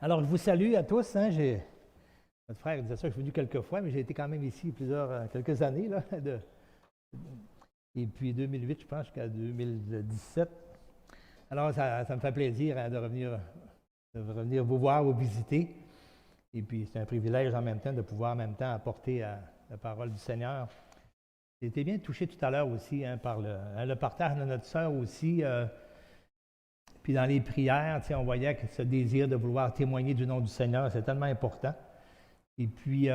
Alors, je vous salue à tous. Notre frère disait ça, je suis venu quelques fois, mais j'ai été quand même ici quelques années, là, et puis 2008, je pense, jusqu'à 2017. Alors, ça me fait plaisir de revenir vous voir, vous visiter. Et puis, c'est un privilège en même temps de pouvoir en même temps apporter la parole du Seigneur. J'ai été bien touché tout à l'heure aussi par le partage de notre sœur aussi. Puis dans les prières, on voyait que ce désir de vouloir témoigner du nom du Seigneur, c'est tellement important. Et puis,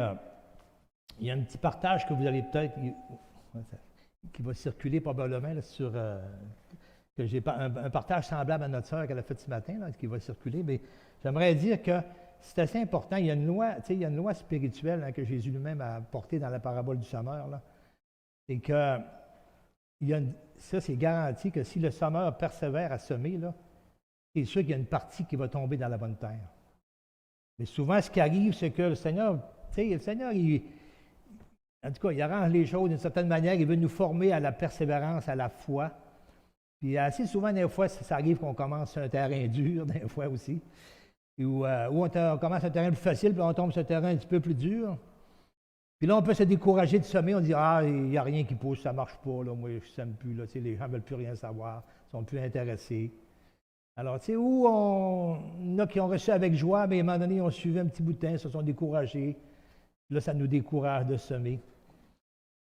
il y a un petit partage que vous allez peut-être, qui va circuler probablement là, que j'ai un partage semblable à notre sœur qu'elle a fait ce matin, là, qui va circuler. Mais j'aimerais dire que c'est assez important. Il y a une loi spirituelle que Jésus lui-même a portée dans la parabole du sommeur. Là. C'est que ça, c'est garanti que si le sommeur persévère à semer, là, c'est sûr qu'il y a une partie qui va tomber dans la bonne terre. Mais souvent, ce qui arrive, c'est que le Seigneur, en tout cas, il arrange les choses d'une certaine manière. Il veut nous former à la persévérance, à la foi. Puis assez souvent, des fois, ça arrive qu'on commence sur un terrain dur, des fois aussi. Ou on commence sur un terrain plus facile, puis on tombe sur un terrain un petit peu plus dur. Puis là, on peut se décourager de semer. On dit, il n'y a rien qui pousse, ça ne marche pas. Là, moi, je ne sème plus. Là, les gens ne veulent plus rien savoir, ne sont plus intéressés. Alors, tu sais, où il y en a qui ont reçu avec joie, mais à un moment donné, ils ont suivi un petit bout de temps, se sont découragés. Là, ça nous décourage de semer.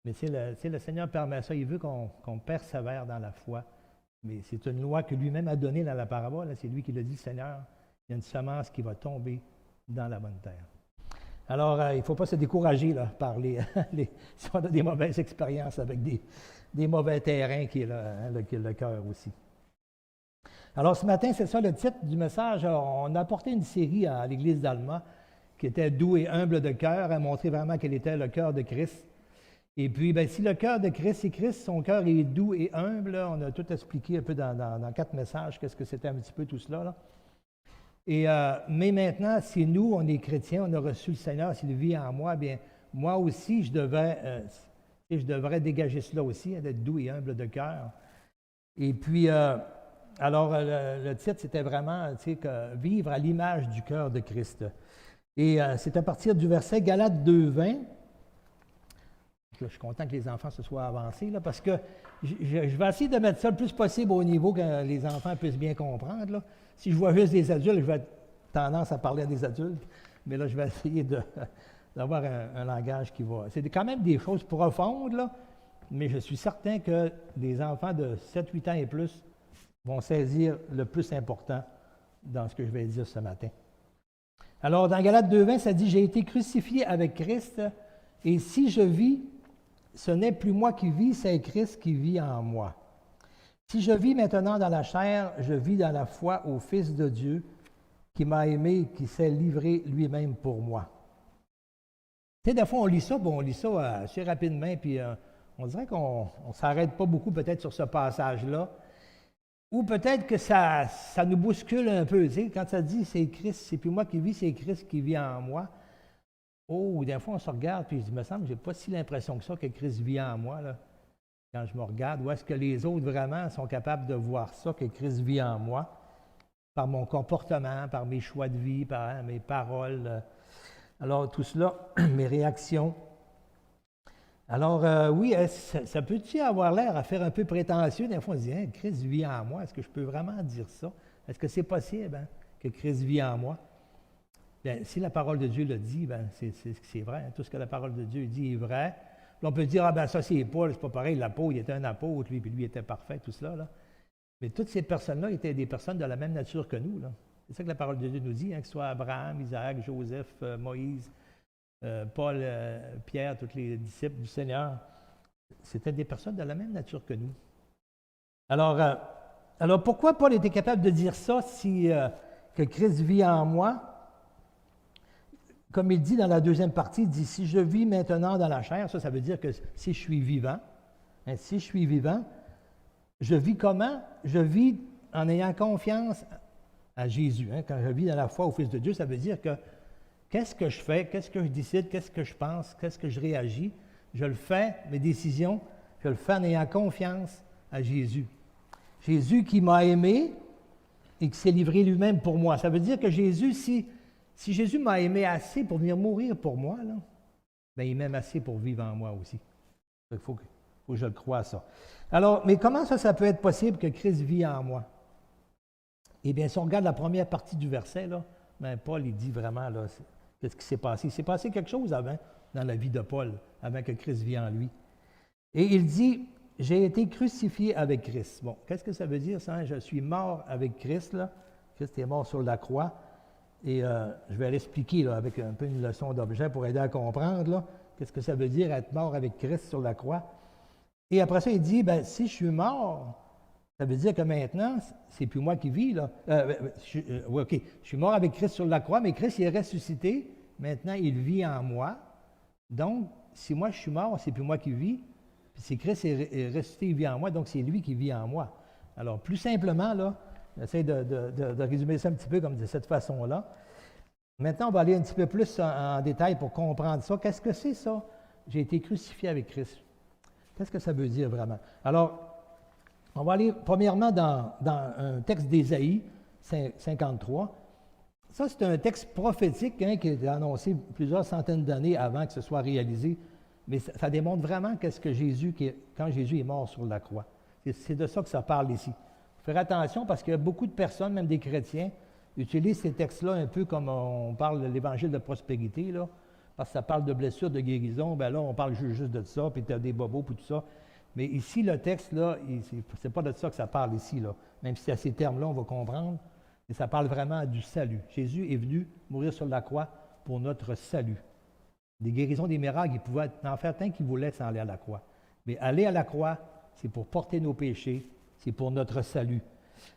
Mais le Seigneur permet ça. Il veut qu'on persévère dans la foi. Mais c'est une loi que lui-même a donnée dans la parabole. C'est lui qui l'a dit, le Seigneur. Il y a une semence qui va tomber dans la bonne terre. Alors, il ne faut pas se décourager là, par si on a des mauvaises expériences avec des mauvais terrains qui est le cœur aussi. Alors, ce matin, c'est ça le titre du message. Alors, on a apporté une série à l'Église d'Alma qui était doux et humble de cœur, à montrer vraiment quel était le cœur de Christ. Et puis, si le cœur de Christ, c'est Christ, son cœur est doux et humble, là, on a tout expliqué un peu dans 4 messages, qu'est-ce que c'était un petit peu tout cela. Là. Et, mais maintenant, si nous, on est chrétiens, on a reçu le Seigneur, s'il vit en moi, bien, moi aussi, je devrais dégager cela aussi, d'être doux et humble de cœur. Et puis, alors, le titre, c'était vraiment, vivre à l'image du cœur de Christ. Et c'est à partir du verset Galates 2:20. Je suis content que les enfants se soient avancés, là, parce que je vais essayer de mettre ça le plus possible au niveau que les enfants puissent bien comprendre. Là. Si je vois juste des adultes, je vais avoir tendance à parler à des adultes, mais là, je vais essayer d'avoir un langage qui va... C'est quand même des choses profondes, là, mais je suis certain que des enfants de 7-8 ans et plus vont saisir le plus important dans ce que je vais dire ce matin. Alors, dans Galates 2:20, ça dit « J'ai été crucifié avec Christ, et si je vis, ce n'est plus moi qui vis, c'est Christ qui vit en moi. Si je vis maintenant dans la chair, je vis dans la foi au Fils de Dieu, qui m'a aimé, qui s'est livré lui-même pour moi. » Tu sais, des fois, on lit ça assez rapidement, puis on dirait qu'on ne s'arrête pas beaucoup peut-être sur ce passage-là. Ou peut-être que ça nous bouscule un peu. Tu sais, quand ça dit « c'est Christ, c'est plus moi qui vis, c'est Christ qui vit en moi », oh, des fois, on se regarde, puis il me semble que je n'ai pas si l'impression que ça, que Christ vit en moi, là, quand je me regarde. Ou est-ce que les autres, vraiment, sont capables de voir ça, que Christ vit en moi, par mon comportement, par mes choix de vie, par mes paroles. Alors, tout cela, mes réactions. Alors, oui, ça peut-il avoir l'air à faire un peu prétentieux? Des fois, on se dit, Christ vit en moi. Est-ce que je peux vraiment dire ça? Est-ce que c'est possible que Christ vit en moi? Bien, si la parole de Dieu le dit, c'est vrai. Tout ce que la parole de Dieu dit est vrai. Puis on peut dire, ça c'est Paul, c'est pas pareil, l'apôtre, il était un apôtre, puis lui était parfait, tout cela. Là. Mais toutes ces personnes-là étaient des personnes de la même nature que nous. Là. C'est ça que la parole de Dieu nous dit, que ce soit Abraham, Isaac, Joseph, Moïse, Paul, Pierre, tous les disciples du Seigneur. C'était des personnes de la même nature que nous. Alors pourquoi Paul était capable de dire ça, que Christ vit en moi? Comme il dit dans la deuxième partie, il dit « Si je vis maintenant dans la chair », ça veut dire que si je suis vivant, je vis comment? Je vis en ayant confiance à Jésus. Quand je vis dans la foi au Fils de Dieu, ça veut dire que qu'est-ce que je fais, qu'est-ce que je décide, qu'est-ce que je pense, qu'est-ce que je réagis, je le fais, mes décisions, je le fais en ayant confiance à Jésus. Jésus qui m'a aimé et qui s'est livré lui-même pour moi. Ça veut dire que Jésus, si Si Jésus m'a aimé assez pour venir mourir pour moi, là, bien, il m'aime assez pour vivre en moi aussi. Il faut que je le croie à ça. Alors, mais comment ça peut être possible que Christ vit en moi? Eh bien, si on regarde la première partie du verset, là, bien, Paul, il dit vraiment, là, qu'est-ce qui s'est passé? Il s'est passé quelque chose avant, dans la vie de Paul, avant que Christ vit en lui. Et il dit, j'ai été crucifié avec Christ. Bon, qu'est-ce que ça veut dire, ça? Je suis mort avec Christ, là. Christ est mort sur la croix. Et je vais l'expliquer là, avec un peu une leçon d'objet pour aider à comprendre, là, qu'est-ce que ça veut dire être mort avec Christ sur la croix. Et après ça, il dit, bien, si je suis mort, ça veut dire que maintenant, c'est plus moi qui vis, là. Oui, OK, je suis mort avec Christ sur la croix, mais Christ il est ressuscité. Maintenant, il vit en moi. Donc, si moi je suis mort, c'est plus moi qui vis. Puis si Christ est ressuscité, il vit en moi, donc c'est lui qui vit en moi. Alors, plus simplement, là, j'essaie de résumer ça un petit peu comme de cette façon-là. Maintenant, on va aller un petit peu plus en détail pour comprendre ça. Qu'est-ce que c'est ça? J'ai été crucifié avec Christ. Qu'est-ce que ça veut dire vraiment? Alors, on va aller premièrement dans un texte d'Ésaïe 53. Ça, c'est un texte prophétique qui a été annoncé plusieurs centaines d'années avant que ce soit réalisé. Mais ça démontre vraiment qu'est-ce que quand Jésus est mort sur la croix. C'est de ça que ça parle ici. Il faut faire attention parce qu'il y a beaucoup de personnes, même des chrétiens, utilisent ces textes-là un peu comme on parle de l'évangile de prospérité, là, parce que ça parle de blessures, de guérison. Bien là, on parle juste de ça, puis tu as des bobos, puis tout ça. Mais ici, le texte, là, c'est pas de ça que ça parle ici, là. Même si à ces termes-là, on va comprendre. Et ça parle vraiment du salut. Jésus est venu mourir sur la croix pour notre salut. Des guérisons, des miracles, il pouvait en faire tant qu'il voulait sans aller à la croix. Mais aller à la croix, c'est pour porter nos péchés, c'est pour notre salut.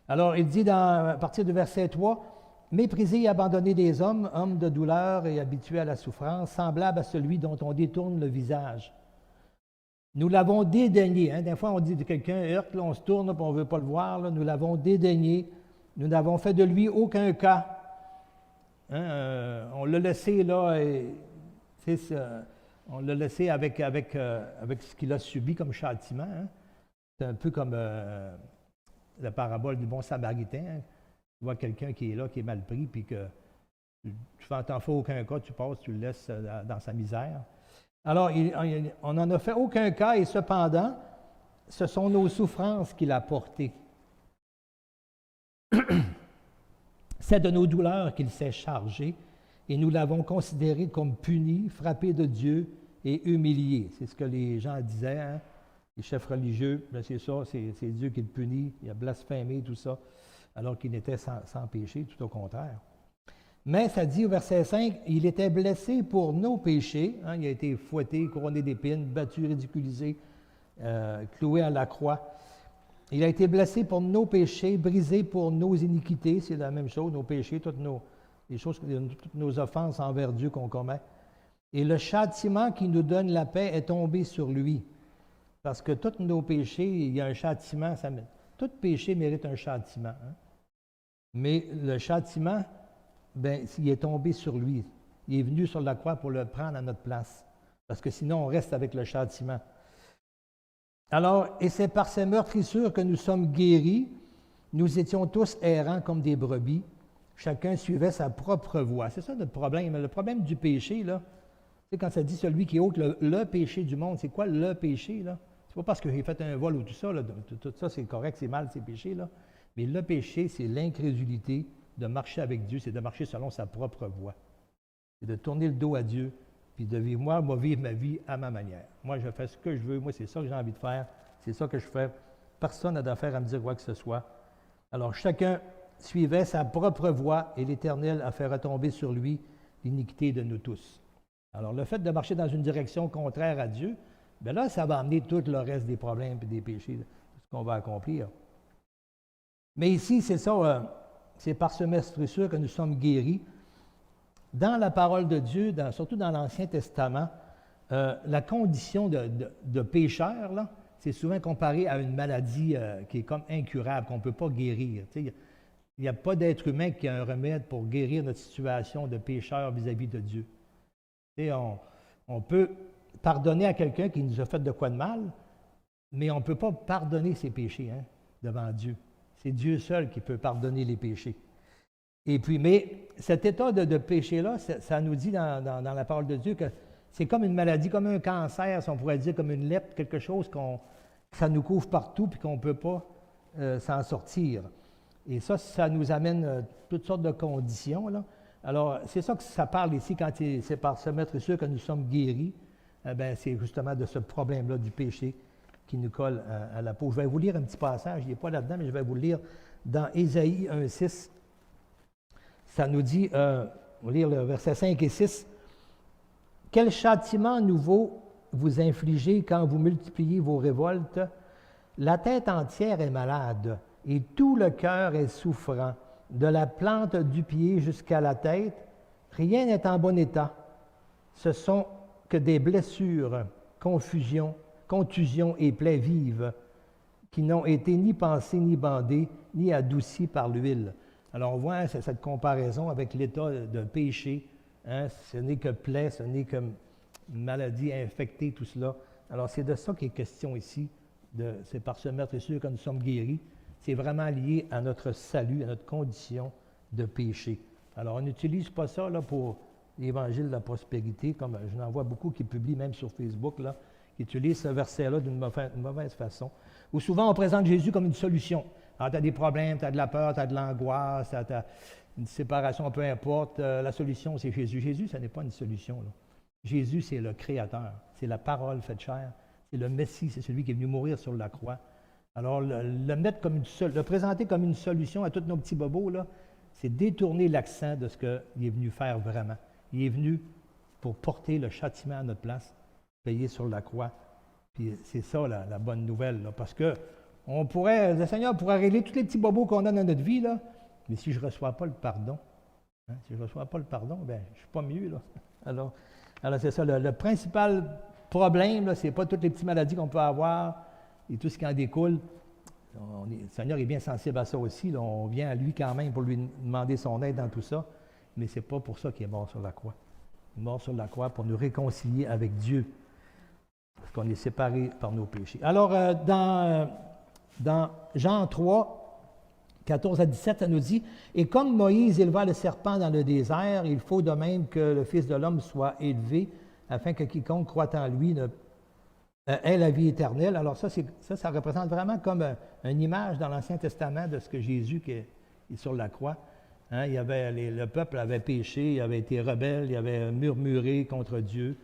Alors, il dit à partir du verset 3, « Méprisé et abandonné des hommes, hommes de douleur et habitués à la souffrance, semblable à celui dont on détourne le visage. Nous l'avons dédaigné. » Hein? Des fois, on dit de quelqu'un, heurte, là, on se tourne, puis on ne veut pas le voir. Là. Nous l'avons dédaigné. Nous n'avons fait de lui aucun cas. Hein? On l'a laissé là, on l'a laissé avec ce qu'il a subi comme châtiment. Hein? C'est un peu comme la parabole du bon samaritain. Hein? Tu vois quelqu'un qui est là, qui est mal pris, puis que tu n'en fais aucun cas, tu passes, tu le laisses dans sa misère. Alors, on n'en a fait aucun cas, et cependant, ce sont nos souffrances qu'il a portées. C'est de nos douleurs qu'il s'est chargé, et nous l'avons considéré comme puni, frappé de Dieu et humilié. C'est ce que les gens disaient, hein? Les chefs religieux, bien, c'est ça, c'est Dieu qui le punit, il a blasphémé, tout ça, alors qu'il n'était sans péché, tout au contraire. Mais ça dit au verset 5, « Il était blessé pour nos péchés. Hein, il a été fouetté, couronné d'épines, battu, ridiculisé, cloué à la croix. Il a été blessé pour nos péchés, brisé pour nos iniquités. » C'est la même chose, nos péchés, toutes nos offenses envers Dieu qu'on commet. « Et le châtiment qui nous donne la paix est tombé sur lui. » Parce que tous nos péchés, il y a un châtiment. Tout péché mérite un châtiment. Hein? Mais le châtiment, bien, il est tombé sur lui. Il est venu sur la croix pour le prendre à notre place. Parce que sinon, on reste avec le châtiment. Alors, et c'est par ces meurtrissures que nous sommes guéris. Nous étions tous errants comme des brebis. Chacun suivait sa propre voie. C'est ça notre problème. Le problème du péché, là, c'est quand ça dit celui qui ôte le péché du monde. C'est quoi le péché, là? C'est pas parce qu'il a fait un vol ou tout ça, là, tout ça c'est correct, c'est mal, c'est péché, là. Mais le péché, c'est l'incrédulité de marcher avec Dieu, c'est de marcher selon sa propre voie. C'est de tourner le dos à Dieu, puis de vivre, moi vivre ma vie à ma manière. Moi, je fais ce que je veux, moi, c'est ça que j'ai envie de faire, c'est ça que je fais. Personne n'a d'affaire à me dire quoi que ce soit. Alors, chacun suivait sa propre voie, et l'Éternel a fait retomber sur lui l'iniquité de nous tous. Alors, le fait de marcher dans une direction contraire à Dieu, bien là, ça va amener tout le reste des problèmes et des péchés, ce qu'on va accomplir. Mais ici, c'est ça, c'est par ce meurtrissure que nous sommes guéris. Dans la parole de Dieu, surtout dans l'Ancien Testament, la condition de pécheur, là, c'est souvent comparé à une maladie qui est comme incurable, qu'on ne peut pas guérir. Il n'y a pas d'être humain qui a un remède pour guérir notre situation de pécheur vis-à-vis de Dieu. On peut pardonner à quelqu'un qui nous a fait de quoi de mal, mais on ne peut pas pardonner ses péchés devant Dieu. C'est Dieu seul qui peut pardonner les péchés. Et puis, mais cet état de péché-là, ça nous dit dans la parole de Dieu que c'est comme une maladie, comme un cancer, si on pourrait dire, comme une lèpre, quelque chose que ça nous couvre partout puis qu'on ne peut pas s'en sortir. Et ça nous amène toutes sortes de conditions, là. Alors, c'est ça que ça parle ici, quand c'est par se mettre sûr que nous sommes guéris. C'est justement de ce problème-là du péché qui nous colle à la peau. Je vais vous lire un petit passage, il n'est pas là-dedans, mais je vais vous le lire dans Ésaïe 1,6. Ça nous dit, on va lire le verset 5 et 6. « Quel châtiment nouveau vous infligez quand vous multipliez vos révoltes? La tête entière est malade et tout le cœur est souffrant. De la plante du pied jusqu'à la tête, rien n'est en bon état. Ce sont que des blessures, contusions et plaies vives, qui n'ont été ni pansées, ni bandées, ni adoucies par l'huile. » Alors on voit cette comparaison avec l'état de péché. Hein? Ce n'est que plaies, ce n'est que maladie infectée, tout cela. Alors c'est de ça qu'il est question ici. C'est par se mettre sûr que nous sommes guéris. C'est vraiment lié à notre salut, à notre condition de péché. Alors, on n'utilise pas ça là, pour l'évangile de la prospérité, comme je n'en vois beaucoup qui publient même sur Facebook, là, qui utilisent ce verset-là d'une mauvaise façon. Ou souvent, on présente Jésus comme une solution. Alors, tu as des problèmes, tu as de la peur, tu as de l'angoisse, tu as une séparation, peu importe. La solution, c'est Jésus. Jésus, ce n'est pas une solution, là. Jésus, c'est le Créateur. C'est la parole faite chair. C'est le Messie, c'est celui qui est venu mourir sur la croix. Alors, le présenter comme une solution à tous nos petits bobos, là, c'est détourner l'accent de ce qu'il est venu faire vraiment. Il est venu pour porter le châtiment à notre place, payer sur la croix. Puis c'est ça la bonne nouvelle, là, parce que le Seigneur pourrait régler tous les petits bobos qu'on a dans notre vie, là, mais si je ne reçois pas le pardon, si je ne reçois pas le pardon, je ne suis pas mieux, là. Alors c'est ça, le principal problème, ce n'est pas toutes les petites maladies qu'on peut avoir, et tout ce qui en découle. Le Seigneur est bien sensible à ça aussi. Là. On vient à lui quand même pour lui demander son aide dans tout ça. Mais ce n'est pas pour ça qu'il est mort sur la croix. Il est mort sur la croix pour nous réconcilier avec Dieu. Parce qu'on est séparés par nos péchés. Alors, dans Jean 3, 14 à 17, ça nous dit « Et comme Moïse éleva le serpent dans le désert, il faut de même que le Fils de l'homme soit élevé, afin que quiconque croit en lui ait la vie éternelle. » Alors ça représente vraiment comme une image dans l'Ancien Testament de ce que Jésus qui est sur la croix. Hein, le peuple avait péché, il avait été rebelle, il avait murmuré contre Dieu.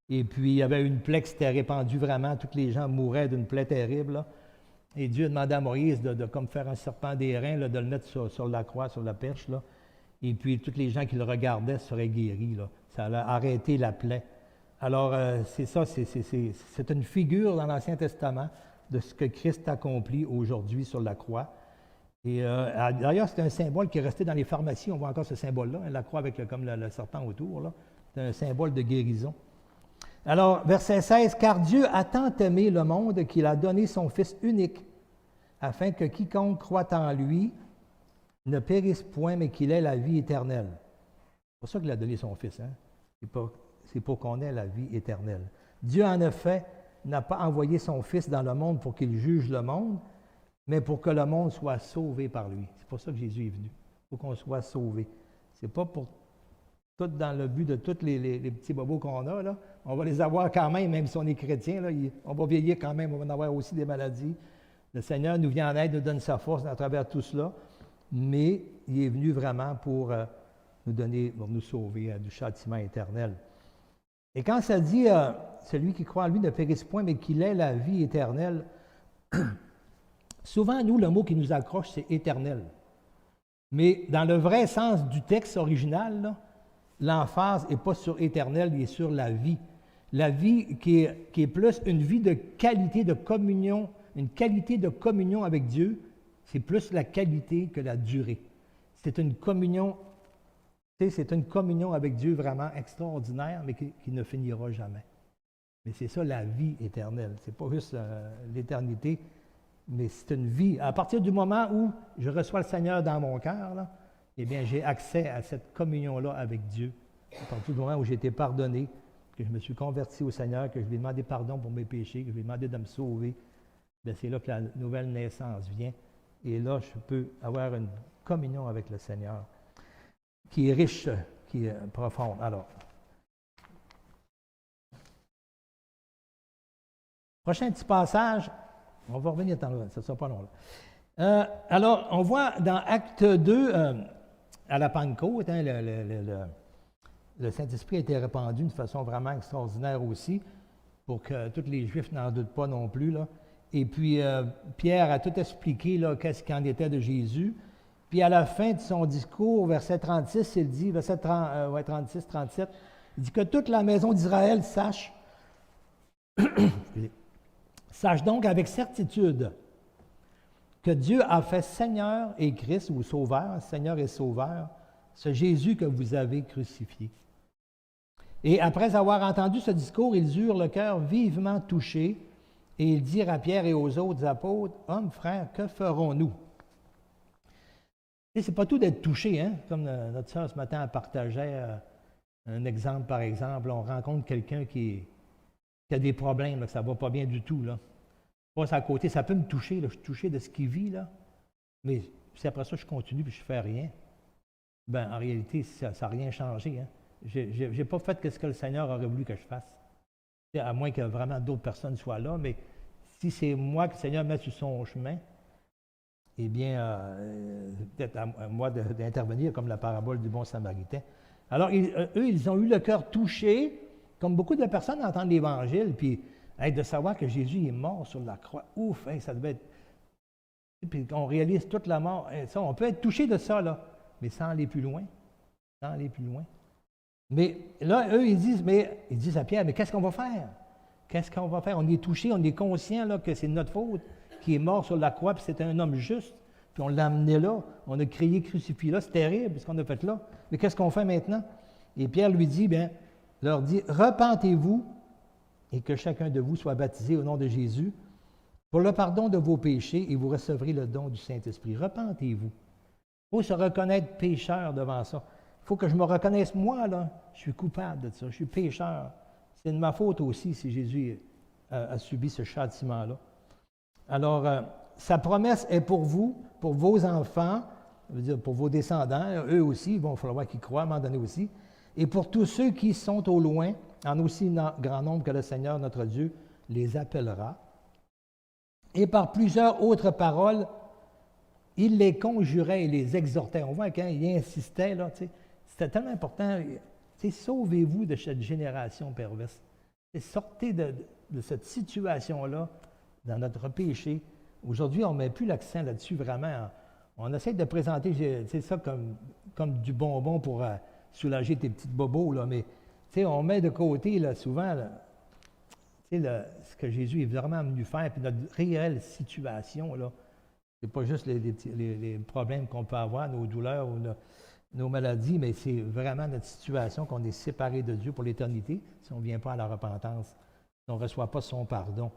Et puis il y avait une plaie qui s'était répandue vraiment, tous les gens mouraient d'une plaie terrible. Là. Et Dieu demandait à Moïse de comme faire un serpent d'airain, de le mettre sur la croix, sur la perche. Là. Et puis tous les gens qui le regardaient seraient guéris. Là. Ça allait arrêter la plaie. Alors, c'est ça, c'est une figure dans l'Ancien Testament de ce que Christ accomplit aujourd'hui sur la croix. Et d'ailleurs, c'est un symbole qui est resté dans les pharmacies. On voit encore ce symbole-là, hein, la croix avec comme le serpent autour. Là. C'est un symbole de guérison. Alors, verset 16, « Car Dieu a tant aimé le monde qu'il a donné son Fils unique, afin que quiconque croit en lui ne périsse point, mais qu'il ait la vie éternelle. » C'est pour ça qu'il a donné son Fils. Hein? C'est pour qu'on ait la vie éternelle. Dieu, en effet, n'a pas envoyé son Fils dans le monde pour qu'il juge le monde, mais pour que le monde soit sauvé par lui. C'est pour ça que Jésus est venu, pour qu'on soit sauvé. Ce n'est pas pour tout dans le but de tous les petits bobos qu'on a. Là. On va les avoir quand même si on est chrétien. Là, on va vieillir quand même, on va en avoir aussi des maladies. Le Seigneur nous vient en aide, nous donne sa force à travers tout cela, mais il est venu vraiment pour nous sauver du châtiment éternel. Et quand ça dit celui qui croit en lui ne périsse point, mais qu'il ait la vie éternelle, souvent, nous, le mot qui nous accroche, c'est éternel. Mais dans le vrai sens du texte original, l'emphase n'est pas sur éternel, il est sur la vie. La vie qui est plus une vie de qualité de communion, une qualité de communion avec Dieu, c'est plus la qualité que la durée. C'est une communion. C'est une communion avec Dieu vraiment extraordinaire, mais qui ne finira jamais. Mais c'est ça la vie éternelle. Ce n'est pas juste l'éternité, mais c'est une vie. À partir du moment où je reçois le Seigneur dans mon cœur, là, eh bien, j'ai accès à cette communion-là avec Dieu. À partir du moment où j'ai été pardonné, que je me suis converti au Seigneur, que je lui ai demandé pardon pour mes péchés, que je lui ai demandé de me sauver, bien, c'est là que la nouvelle naissance vient. Et là, je peux avoir une communion avec le Seigneur. qui est riche, qui est profonde. Alors, prochain petit passage, on va revenir dans ça ne sera pas long là. Alors, on voit dans Acte 2, à la Pentecôte, hein, le Saint-Esprit a été répandu d'une façon vraiment extraordinaire aussi, pour que tous les Juifs n'en doutent pas non plus, là. Et puis, Pierre a tout expliqué, là, qu'est-ce qu'il en était de Jésus. Puis, à la fin de son discours, verset 36, il dit, verset 36, 37, il dit que toute la maison d'Israël sache, sache donc avec certitude que Dieu a fait Seigneur et Christ, ou Sauveur, Seigneur et Sauveur, ce Jésus que vous avez crucifié. Et après avoir entendu ce discours, ils eurent le cœur vivement touché, et ils dirent à Pierre et aux autres apôtres, « Hommes, frères, que ferons-nous? » Ce n'est pas tout d'être touché, hein? Comme notre sœur ce matin partageait un exemple, par exemple, on rencontre quelqu'un qui a des problèmes, là, que ça ne va pas bien du tout, là. Passe à côté, ça peut me toucher, là, je suis touché de ce qu'il vit, là, mais si après ça, je continue et je ne fais rien, bien, en réalité, ça n'a rien changé, hein? Je n'ai pas fait ce que le Seigneur aurait voulu que je fasse. À moins que vraiment d'autres personnes soient là, mais si c'est moi que le Seigneur met sur son chemin, eh bien, peut-être à moi d'intervenir comme la parabole du bon Samaritain. Alors, eux, ils ont eu le cœur touché, comme beaucoup de personnes entendent l'Évangile, puis de savoir que Jésus est mort sur la croix. Ouf, ça devait être... Puis on réalise toute la mort. Ça, on peut être touché de ça, là, mais sans aller plus loin. Sans aller plus loin. Mais là, eux, ils disent à Pierre, mais qu'est-ce qu'on va faire? Qu'est-ce qu'on va faire? On est touché, on est conscient là, que c'est notre faute, qui est mort sur la croix, puis c'était un homme juste, puis on l'a amené là, on a crié crucifié là, c'est terrible ce qu'on a fait là. Mais qu'est-ce qu'on fait maintenant? Et Pierre lui dit, leur dit, repentez-vous et que chacun de vous soit baptisé au nom de Jésus pour le pardon de vos péchés et vous recevrez le don du Saint-Esprit. Repentez-vous. Il faut se reconnaître pécheur devant ça. Il faut que je me reconnaisse, moi, là, je suis coupable de ça, je suis pécheur. C'est de ma faute aussi si Jésus a subi ce châtiment-là. Alors, sa promesse est pour vous, pour vos enfants, ça veut dire pour vos descendants, eux aussi, il va falloir qu'ils croient à un moment donné aussi, et pour tous ceux qui sont au loin, en aussi grand nombre que le Seigneur, notre Dieu, les appellera. Et par plusieurs autres paroles, il les conjurait et les exhortait. On voit quand il insistait, là, c'était tellement important. Sauvez-vous de cette génération perverse. Sortez de cette situation-là dans notre péché. Aujourd'hui, on ne met plus l'accent là-dessus vraiment. On essaie de présenter ça comme du bonbon pour soulager tes petites bobos, là, mais on met de côté là, souvent là, ce que Jésus est vraiment venu faire, puis notre réelle situation. Ce n'est pas juste les problèmes qu'on peut avoir, nos douleurs ou nos maladies, mais c'est vraiment notre situation qu'on est séparé de Dieu pour l'éternité si on ne vient pas à la repentance, si on ne reçoit pas son pardon.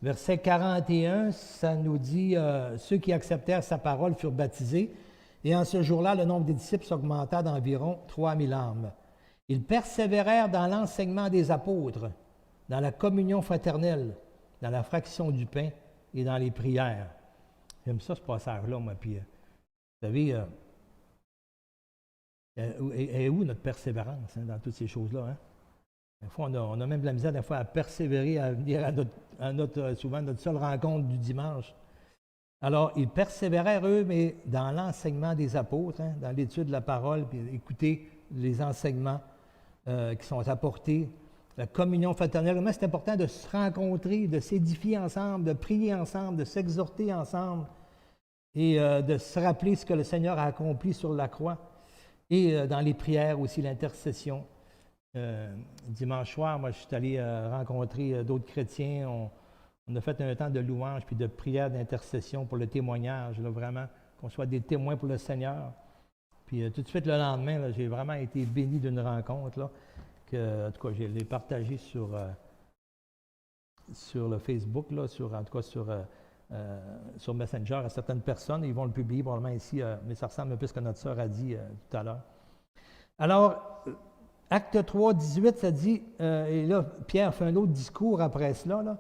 Verset 41, ça nous dit ceux qui acceptèrent sa parole furent baptisés, et en ce jour-là, le nombre des disciples s'augmenta d'environ 3000 âmes. Ils persévérèrent dans l'enseignement des apôtres, dans la communion fraternelle, dans la fraction du pain et dans les prières. J'aime ça, ce passage-là, moi. Puis, vous savez, est où notre persévérance dans toutes ces choses-là? Hein? Des fois, on a même de la misère des fois à persévérer, à venir souvent notre seule rencontre du dimanche. Alors, ils persévérèrent, eux, mais dans l'enseignement des apôtres, hein, dans l'étude de la parole, puis écouter les enseignements qui sont apportés, la communion fraternelle. Vraiment, c'est important de se rencontrer, de s'édifier ensemble, de prier ensemble, de s'exhorter ensemble et de se rappeler ce que le Seigneur a accompli sur la croix. Et dans les prières aussi, l'intercession. Dimanche soir, moi, je suis allé rencontrer d'autres chrétiens. On a fait un temps de louange puis de prière d'intercession pour le témoignage, là, vraiment, qu'on soit des témoins pour le Seigneur. Puis tout de suite, le lendemain, là, j'ai vraiment été béni d'une rencontre, là, que, en tout cas, je l'ai partagée sur le Facebook, là, en tout cas sur Messenger à certaines personnes. Ils vont le publier probablement ici, mais ça ressemble un peu à ce que notre sœur a dit tout à l'heure. Alors, Acte 3, 18, ça dit, et là, Pierre fait un autre discours après cela, là,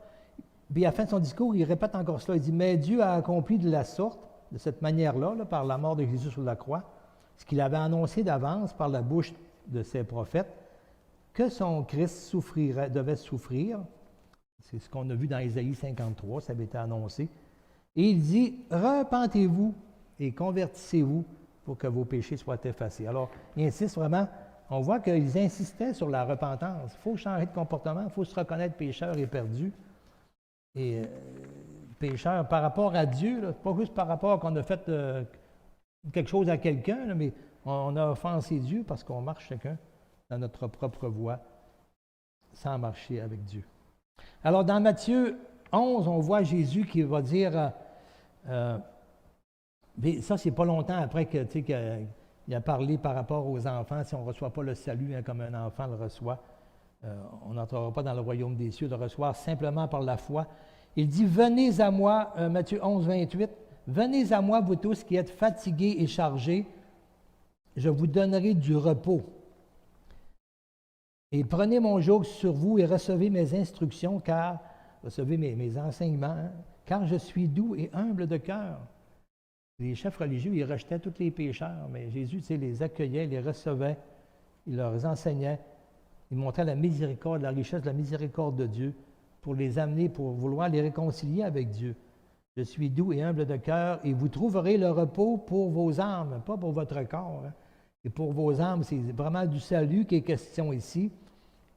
puis à la fin de son discours, il répète encore cela. Il dit, « Mais Dieu a accompli de la sorte, de cette manière-là, là, par la mort de Jésus sur la croix, ce qu'il avait annoncé d'avance par la bouche de ses prophètes, que son Christ devait souffrir. C'est ce qu'on a vu dans Ésaïe 53, ça avait été annoncé. Et il dit, repentez-vous et convertissez-vous pour que vos péchés soient effacés. Alors, il insiste vraiment, on voit qu'ils insistaient sur la repentance. Il faut changer de comportement, il faut se reconnaître pécheur et perdu. Et pécheur par rapport à Dieu, là, pas juste par rapport qu'on a fait quelque chose à quelqu'un, là, mais on a offensé Dieu parce qu'on marche chacun dans notre propre voie sans marcher avec Dieu. Alors, dans Matthieu 11, on voit Jésus qui va dire, mais ça, c'est pas longtemps après qu'il a parlé par rapport aux enfants, si on ne reçoit pas le salut comme un enfant le reçoit, on n'entrera pas dans le royaume des cieux, de le recevoir simplement par la foi. Il dit, venez à moi, Matthieu 11, 28, venez à moi, vous tous qui êtes fatigués et chargés, je vous donnerai du repos. Et prenez mon joug sur vous et recevez mes instructions, recevez mes enseignements, hein, car je suis doux et humble de cœur. Les chefs religieux, ils rejetaient tous les pécheurs, mais Jésus, les accueillait, les recevait, il leur enseignait, il montrait la miséricorde, la richesse de la miséricorde de Dieu pour les amener, pour vouloir les réconcilier avec Dieu. Je suis doux et humble de cœur et vous trouverez le repos pour vos âmes, pas pour votre corps. Hein. Et pour vos âmes, c'est vraiment du salut qui est question ici.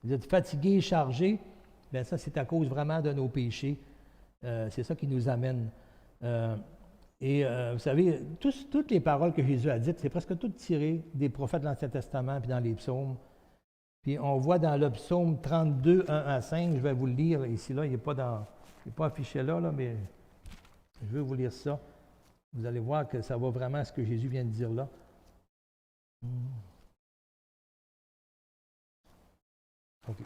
Vous êtes fatigués et chargés, bien ça, c'est à cause vraiment de nos péchés. C'est ça qui nous amène. Vous savez, toutes les paroles que Jésus a dites, c'est presque toutes tirées des prophètes de l'Ancien Testament puis dans les psaumes. Puis on voit dans le psaume 32, 1 à 5, je vais vous le lire ici, là, il n'est pas affiché là, mais je vais vous lire ça. Vous allez voir que ça va vraiment à ce que Jésus vient de dire là. OK.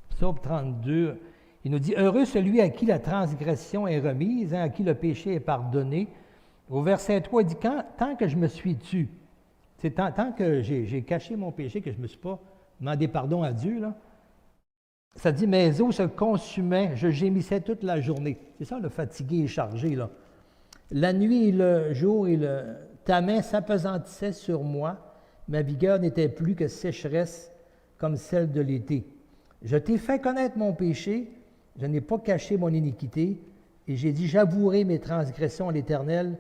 Psaume 32, il nous dit « Heureux celui à qui la transgression est remise, à qui le péché est pardonné. » Au verset 3, il dit « Tant que je me suis tu, c'est tant que j'ai caché mon péché, que je ne me suis pas demandé pardon à Dieu, là, ça dit « Mes os se consumaient, je gémissais toute la journée. » C'est ça, le fatigué et chargé, là. La nuit et le jour, ta main s'appesantissait sur moi, ma vigueur n'était plus que sécheresse comme celle de l'été. Je t'ai fait connaître mon péché, je n'ai pas caché mon iniquité, et j'ai dit, j'avouerai mes transgressions à l'Éternel,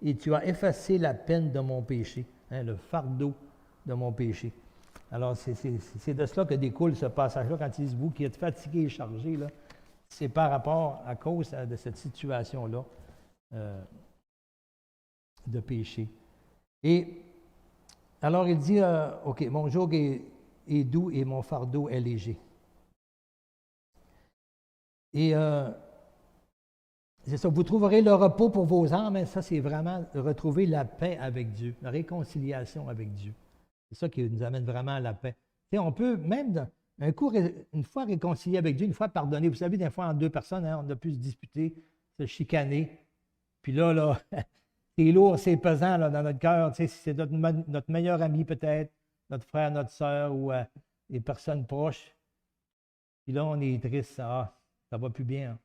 et tu as effacé la peine de mon péché, hein, le fardeau de mon péché. Alors, c'est de cela que découle ce passage-là, quand ils disent, vous qui êtes fatigués et chargés, là, c'est par rapport, à cause de cette situation-là de péché. Et alors, il dit, OK, mon joug est doux et mon fardeau est léger. Et c'est ça, vous trouverez le repos pour vos âmes, mais ça, c'est vraiment retrouver la paix avec Dieu, la réconciliation avec Dieu. C'est ça qui nous amène vraiment à la paix. Tu sais, on peut même, une fois réconcilié avec Dieu, une fois pardonné, vous savez, des fois, en deux personnes, hein, on a pu se disputer, se chicaner. Puis là, c'est lourd, c'est pesant là, dans notre cœur. Tu sais, c'est notre meilleur ami peut-être, notre frère, notre soeur ou des personnes proches. Puis là, on est triste, ça va plus bien. Hein.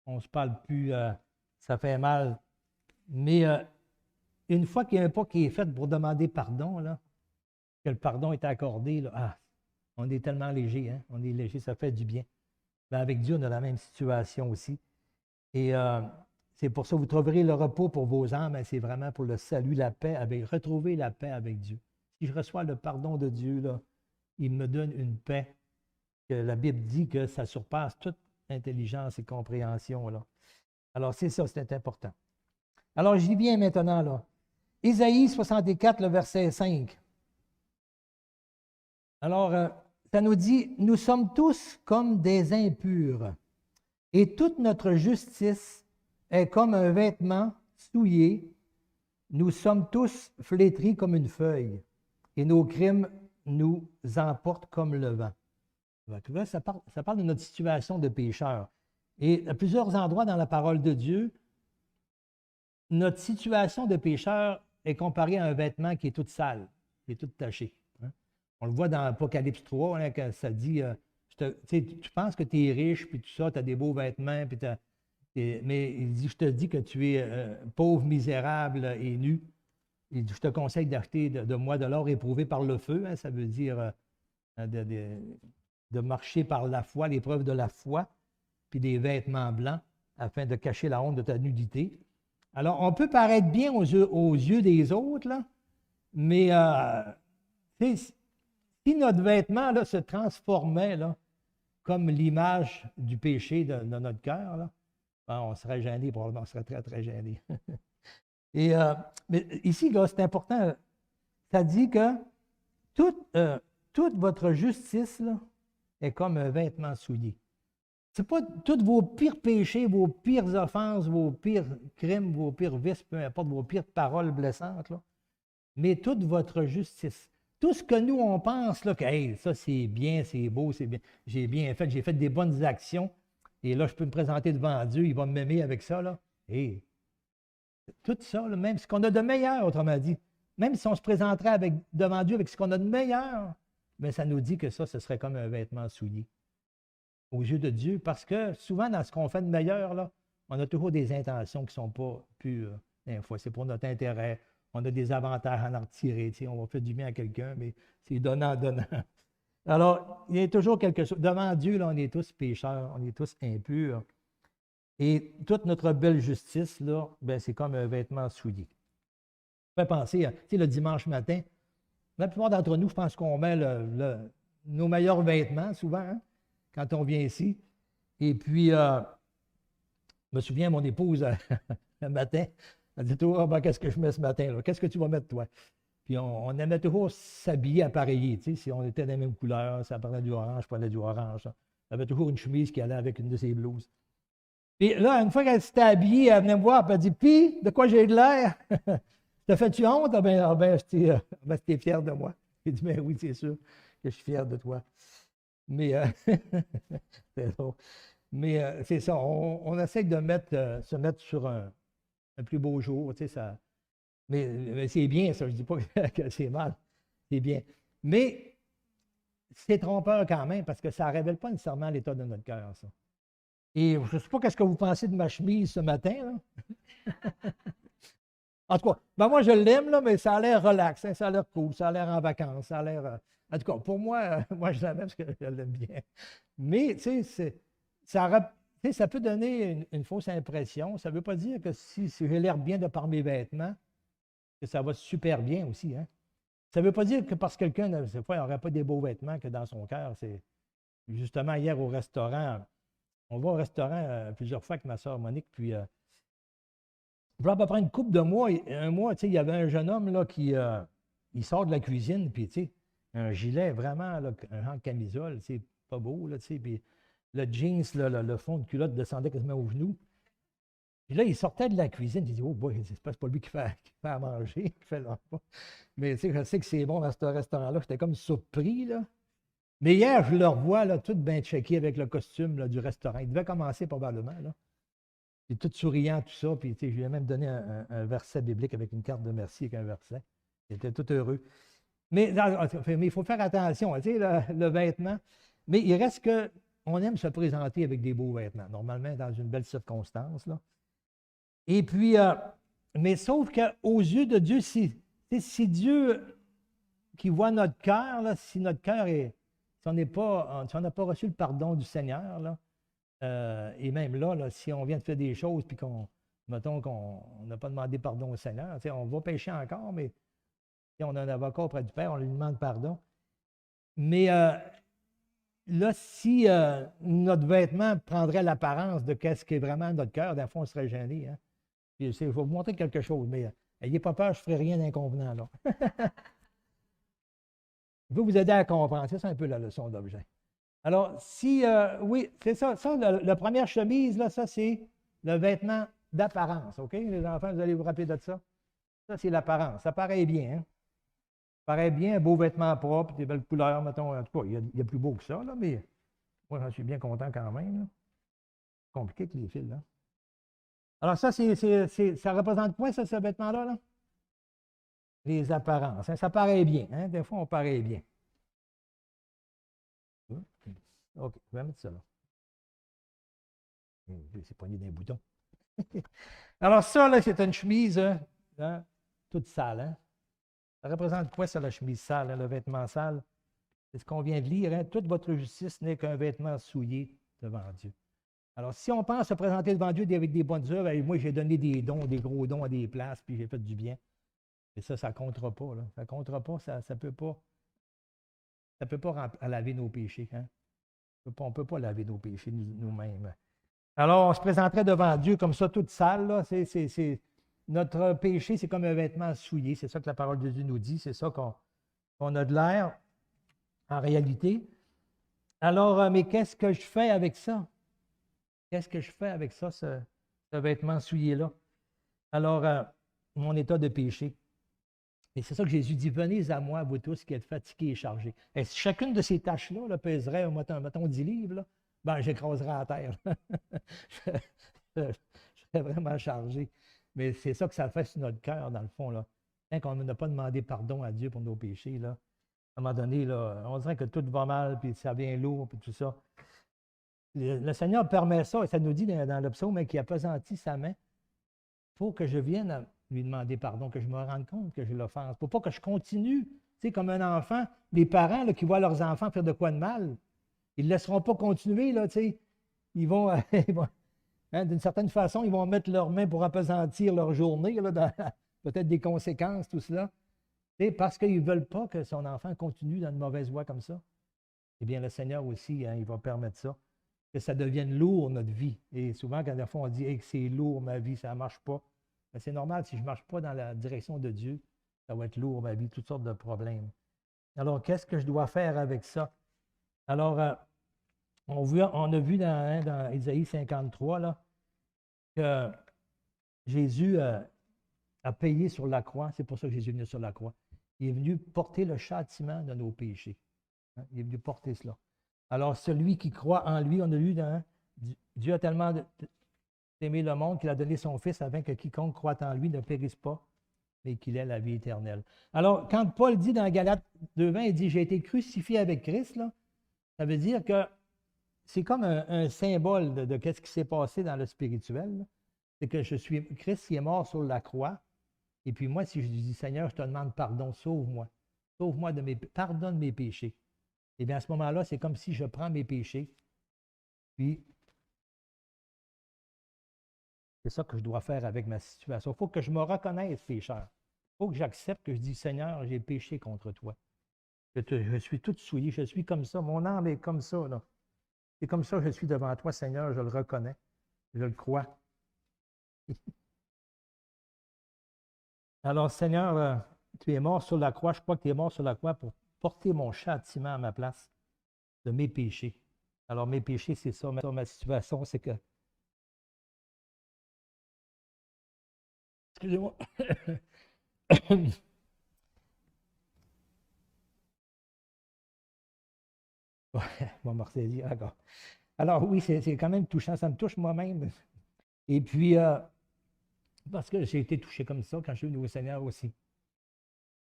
On ne se parle plus, ça fait mal. Mais une fois qu'il y a un pas qui est fait pour demander pardon, là, que le pardon est accordé, là, on est tellement léger, hein? On est léger, ça fait du bien. Mais avec Dieu, on a la même situation aussi. Et c'est pour ça que vous trouverez le repos pour vos âmes, c'est vraiment pour le salut, la paix, retrouver la paix avec Dieu. Si je reçois le pardon de Dieu, là, il me donne une paix que la Bible dit que ça surpasse toute intelligence et compréhension. Là. Alors, c'est ça, c'est important. Alors, j'y viens maintenant, là. Ésaïe 64, le verset 5. Alors, ça nous dit, « Nous sommes tous comme des impurs, et toute notre justice est comme un vêtement souillé. Nous sommes tous flétris comme une feuille, et nos crimes nous emportent comme le vent. » Là, ça parle de notre situation de pécheur. Et à plusieurs endroits dans la parole de Dieu, notre situation de pécheur est comparée à un vêtement qui est tout sale, qui est tout taché. Hein? On le voit dans Apocalypse 3, hein, quand ça dit, tu penses que tu es riche, puis tout ça, tu as des beaux vêtements, puis Mais il dit, je te dis que tu es pauvre, misérable et nu. Il dit, je te conseille d'acheter de moi de l'or éprouvé par le feu. Hein, ça veut dire de marcher par la foi, l'épreuve de la foi, puis des vêtements blancs, afin de cacher la honte de ta nudité. Alors, on peut paraître bien aux yeux des autres, là, mais si notre vêtement là, se transformait là, comme l'image du péché de notre cœur, là, ben, on serait gêné, probablement, on serait très, très gêné. Mais ici, là, c'est important, ça dit que toute votre justice là, est comme un vêtement souillé. Ce n'est pas tous vos pires péchés, vos pires offenses, vos pires crimes, vos pires vices, peu importe, vos pires paroles blessantes, là, mais toute votre justice. Tout ce que nous, on pense, là, que hey, ça, c'est bien, c'est beau, c'est bien, j'ai fait des bonnes actions, et là, je peux me présenter devant Dieu, il va m'aimer avec ça. Là. Et tout ça, là, même ce qu'on a de meilleur, autrement dit, même si on se présenterait devant Dieu avec ce qu'on a de meilleur, bien, ça nous dit que ça, ce serait comme un vêtement souillé aux yeux de Dieu, parce que souvent, dans ce qu'on fait de meilleur, là, on a toujours des intentions qui ne sont pas pures. Des fois, c'est pour notre intérêt. On a des avantages à en retirer. On va faire du bien à quelqu'un, mais c'est donnant, donnant. Alors, il y a toujours quelque chose. Devant Dieu, là, on est tous pécheurs, on est tous impurs. Et toute notre belle justice, là, ben, c'est comme un vêtement souillé. Vous pouvez penser, le dimanche matin, la plupart d'entre nous, je pense qu'on met nos meilleurs vêtements, souvent, hein, quand on vient ici. Et puis, je me souviens, mon épouse, le matin, elle dit toujours, ben, qu'est-ce que je mets ce matin? Là? Qu'est-ce que tu vas mettre, toi? Puis, on aimait toujours s'habiller appareillé. Si on était de la même couleur, ça prenait du orange, je prenais du orange. Elle avait toujours une chemise qui allait avec une de ses blouses. Puis là, une fois qu'elle s'était habillée, elle venait me voir, puis elle dit, puis, de quoi j'ai de l'air? T'as fait-tu honte? Ah ben, j'étais fier de moi. J'ai dit, ben oui, c'est sûr que je suis fier de toi. Mais, c'est drôle. Mais c'est ça, on essaie de se mettre sur un plus beau jour, tu sais, ça. Mais c'est bien, ça, je ne dis pas que c'est mal, c'est bien. Mais c'est trompeur quand même, parce que ça ne révèle pas nécessairement l'état de notre cœur, ça. Et je ne sais pas ce que vous pensez de ma chemise ce matin, là. En tout cas, ben moi, je l'aime, là, mais ça a l'air relax, hein, ça a l'air cool, ça a l'air en vacances, ça a l'air. En tout cas, pour moi, moi, je l'aime parce que je l'aime bien. Mais, tu sais, ça peut donner une fausse impression. Ça ne veut pas dire que si j'ai l'air bien de par mes vêtements, que ça va super bien aussi. Hein? Ça ne veut pas dire que parce que quelqu'un, des fois, n'aurait pas des beaux vêtements que dans son cœur. C'est justement hier au restaurant. On va au restaurant plusieurs fois avec ma soeur Monique, puis pour à peu près une couple de mois, un mois, il y avait un jeune homme là, qui il sort de la cuisine, puis un gilet vraiment, là, un genre de camisole, pas beau, là, puis le jeans, là, le fond de culotte descendait quasiment aux genoux. Puis là, il sortait de la cuisine, il dit, oh boy, c'est pas lui qui fait à manger, qui fait le repas. Mais je sais que c'est bon dans ce restaurant-là, j'étais comme surpris, là. Mais hier, je le revois, là, tout bien checké avec le costume là, du restaurant. Il devait commencer probablement, là. Il est tout souriant, tout ça. Puis, je lui ai même donné un verset biblique avec une carte de merci avec un verset. Il était tout heureux. Mais il faut faire attention, le vêtement. Mais il reste qu'on aime se présenter avec des beaux vêtements, normalement dans une belle circonstance. Là. Et puis, mais sauf qu'aux yeux de Dieu, si Dieu qui voit notre cœur, là, si notre cœur est. Si on n'a pas reçu le pardon du Seigneur, là, et même là, si on vient de faire des choses puis mettons qu'on n'a pas demandé pardon au Seigneur, on va pécher encore, mais on a un avocat auprès du Père, on lui demande pardon. Mais là, si notre vêtement prendrait l'apparence de ce qui est vraiment notre cœur, d'un fond, on serait gêné. Hein? Puis, je vais vous montrer quelque chose, mais n'ayez pas peur, je ne ferai rien d'inconvenant là. Je vais vous aider à comprendre. C'est un peu la leçon d'objet. Alors, oui, c'est ça. La première chemise, là, ça, c'est le vêtement d'apparence. OK? Les enfants, vous allez vous rappeler de ça? Ça, c'est l'apparence. Ça paraît bien. Hein? Ça paraît bien, un beau vêtement propre, des belles couleurs, mettons. En tout cas, il y a plus beau que ça, là, mais moi, j'en suis bien content quand même. Là. C'est compliqué que les fils, là. Alors, ça, ça représente quoi, ça, ce vêtement-là? Là? Les apparences. Hein? Ça paraît bien. Hein? Des fois, on paraît bien. OK, je vais mettre ça là. C'est poigné d'un bouton. Alors ça, là, c'est une chemise toute sale. Hein? Ça représente quoi, ça, la chemise sale, hein, le vêtement sale? C'est ce qu'on vient de lire. Hein? Toute votre justice n'est qu'un vêtement souillé devant Dieu. Alors, si on pense se présenter devant Dieu avec des bonnes œuvres, moi, j'ai donné des dons, des gros dons à des places, puis j'ai fait du bien. Et ça ne comptera pas. Là. Ça ne comptera pas, ça ne peut pas. Ça ne peut pas laver nos péchés. Hein? On ne peut pas laver nos péchés nous-mêmes. Alors, on se présenterait devant Dieu comme ça, toute sale. Là. Notre péché, c'est comme un vêtement souillé. C'est ça que la parole de Dieu nous dit. C'est ça qu'on a de l'air en réalité. Alors, mais qu'est-ce que je fais avec ça? Qu'est-ce que je fais avec ça, ce vêtement souillé-là? Alors, mon état de péché. Et c'est ça que Jésus dit, venez à moi, vous tous qui êtes fatigués et chargés. Et si chacune de ces tâches-là là, pèserait, mettons 10 livres, là, ben, j'écraserais à terre. je serais vraiment chargé. Mais c'est ça que ça fait sur notre cœur, dans le fond. Là. Quand on n'a pas demandé pardon à Dieu pour nos péchés, là, à un moment donné, là, on dirait que tout va mal, puis ça vient lourd, puis tout ça. Le Seigneur permet ça, et ça nous dit dans le psaume qu'il appesantit sa main pour que je vienne lui demander pardon, que je me rende compte que je l'offense, pour pas que je continue. Tu sais, comme un enfant, les parents là, qui voient leurs enfants faire de quoi de mal, ils ne laisseront pas continuer, là, tu sais. Ils vont, hein, d'une certaine façon, ils vont mettre leurs mains pour appesantir leur journée, là, dans peut-être des conséquences, tout cela, tu sais, parce qu'ils ne veulent pas que son enfant continue dans une mauvaise voie comme ça. Eh bien, le Seigneur aussi, hein, il va permettre ça, que ça devienne lourd, notre vie. Et souvent, quand des fois, on dit hey, c'est lourd, ma vie, ça ne marche pas. Mais c'est normal, si je ne marche pas dans la direction de Dieu, ça va être lourd, ma vie, toutes sortes de problèmes. Alors, qu'est-ce que je dois faire avec ça? Alors, on a vu dans Ésaïe 53 là, que Jésus a payé sur la croix. C'est pour ça que Jésus est venu sur la croix. Il est venu porter le châtiment de nos péchés. Hein? Il est venu porter cela. Alors, celui qui croit en lui, on a lu dans Dieu a tellement aimé le monde qu'il a donné son Fils afin que quiconque croit en lui ne périsse pas, mais qu'il ait la vie éternelle. Alors, quand Paul dit dans Galates 2:20, il dit « J'ai été crucifié avec Christ », là, ça veut dire que c'est comme un symbole de ce qui s'est passé dans le spirituel. C'est que Christ qui est mort sur la croix, et puis moi, si je dis « Seigneur, je te demande pardon, sauve-moi. Sauve-moi pardonne mes péchés. » Eh bien, à ce moment-là, c'est comme si je prends mes péchés, puis c'est ça que je dois faire avec ma situation. Il faut que je me reconnaisse pécheur. Il faut que j'accepte que je dis, Seigneur, j'ai péché contre toi. Je suis tout souillé, je suis comme ça. Mon âme est comme ça. Là. C'est comme ça que je suis devant toi, Seigneur, je le reconnais. Je le crois. Alors, Seigneur, tu es mort sur la croix. Je crois que tu es mort sur la croix pour porter mon châtiment à ma place de mes péchés. Alors, mes péchés, c'est ça. Ma situation, c'est que... Excusez-moi. Bon, Marcelli, d'accord. Alors, oui, c'est quand même touchant. Ça me touche moi-même. Et puis, parce que j'ai été touché comme ça quand je suis venu au Seigneur aussi.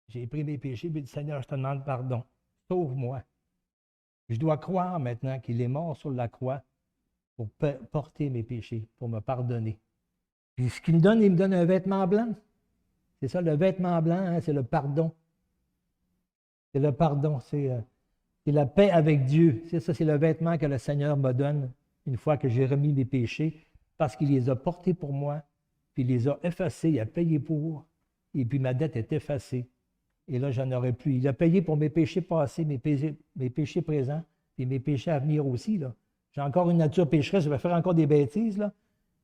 J'ai pris mes péchés, puis dit, Seigneur, je te demande pardon. Sauve-moi. Je dois croire maintenant qu'il est mort sur la croix pour porter mes péchés, pour me pardonner. Puis ce qu'il me donne, il me donne un vêtement blanc. C'est ça, le vêtement blanc, hein, c'est le pardon. C'est le pardon, c'est la paix avec Dieu. C'est ça, c'est le vêtement que le Seigneur me donne une fois que j'ai remis mes péchés, parce qu'il les a portés pour moi, puis il les a effacés, il a payé pour, et puis ma dette est effacée. Et là, j'en aurai plus. Il a payé pour mes péchés passés, mes péchés présents, et mes péchés à venir aussi. Là. J'ai encore une nature pécheresse, je vais faire encore des bêtises, là.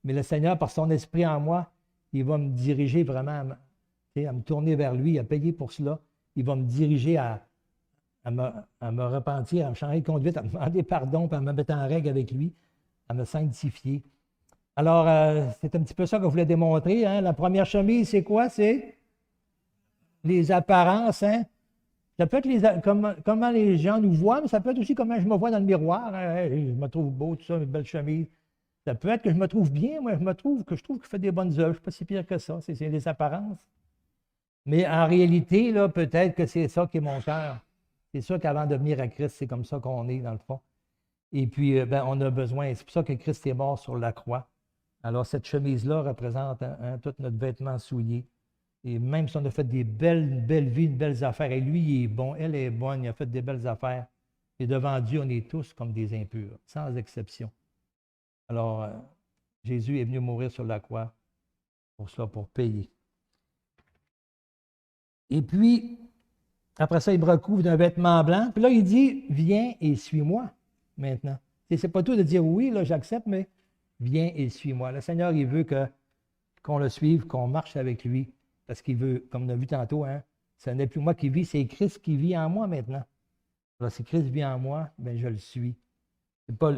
Mais le Seigneur, par son esprit en moi, il va me diriger vraiment à me tourner vers lui, à payer pour cela. Il va me diriger à me repentir, à me changer de conduite, à me demander pardon, puis à me mettre en règle avec lui, à me sanctifier. Alors, c'est un petit peu ça que je voulais démontrer. Hein. La première chemise, c'est quoi? C'est les apparences. Hein? Ça peut être comment les gens nous voient, mais ça peut être aussi comment je me vois dans le miroir. Hein? Je me trouve beau, tout ça, une belle chemise. Ça peut être que je me trouve bien, moi, je trouve que je fais des bonnes œuvres. Je ne suis pas si pire que ça. C'est les apparences. Mais en réalité, là, peut-être que c'est ça qui est mon cœur. C'est sûr qu'avant de venir à Christ, c'est comme ça qu'on est, dans le fond. Et puis, on a besoin, c'est pour ça que Christ est mort sur la croix. Alors, cette chemise-là représente tout notre vêtement souillé. Et même si on a fait une belle vie, une belles affaires, et lui, il est bon, elle est bonne, il a fait des belles affaires. Et devant Dieu, on est tous comme des impurs, sans exception. Alors, Jésus est venu mourir sur la croix pour cela, pour payer. Et puis, après ça, il me recouvre d'un vêtement blanc. Puis là, il dit, viens et suis-moi maintenant. C'est pas tout de dire oui, là, j'accepte, mais viens et suis-moi. Le Seigneur, il veut qu'on le suive, qu'on marche avec lui. Parce qu'il veut, comme on a vu tantôt, ce n'est plus moi qui vis, c'est Christ qui vit en moi maintenant. Alors, si Christ vit en moi, bien, je le suis.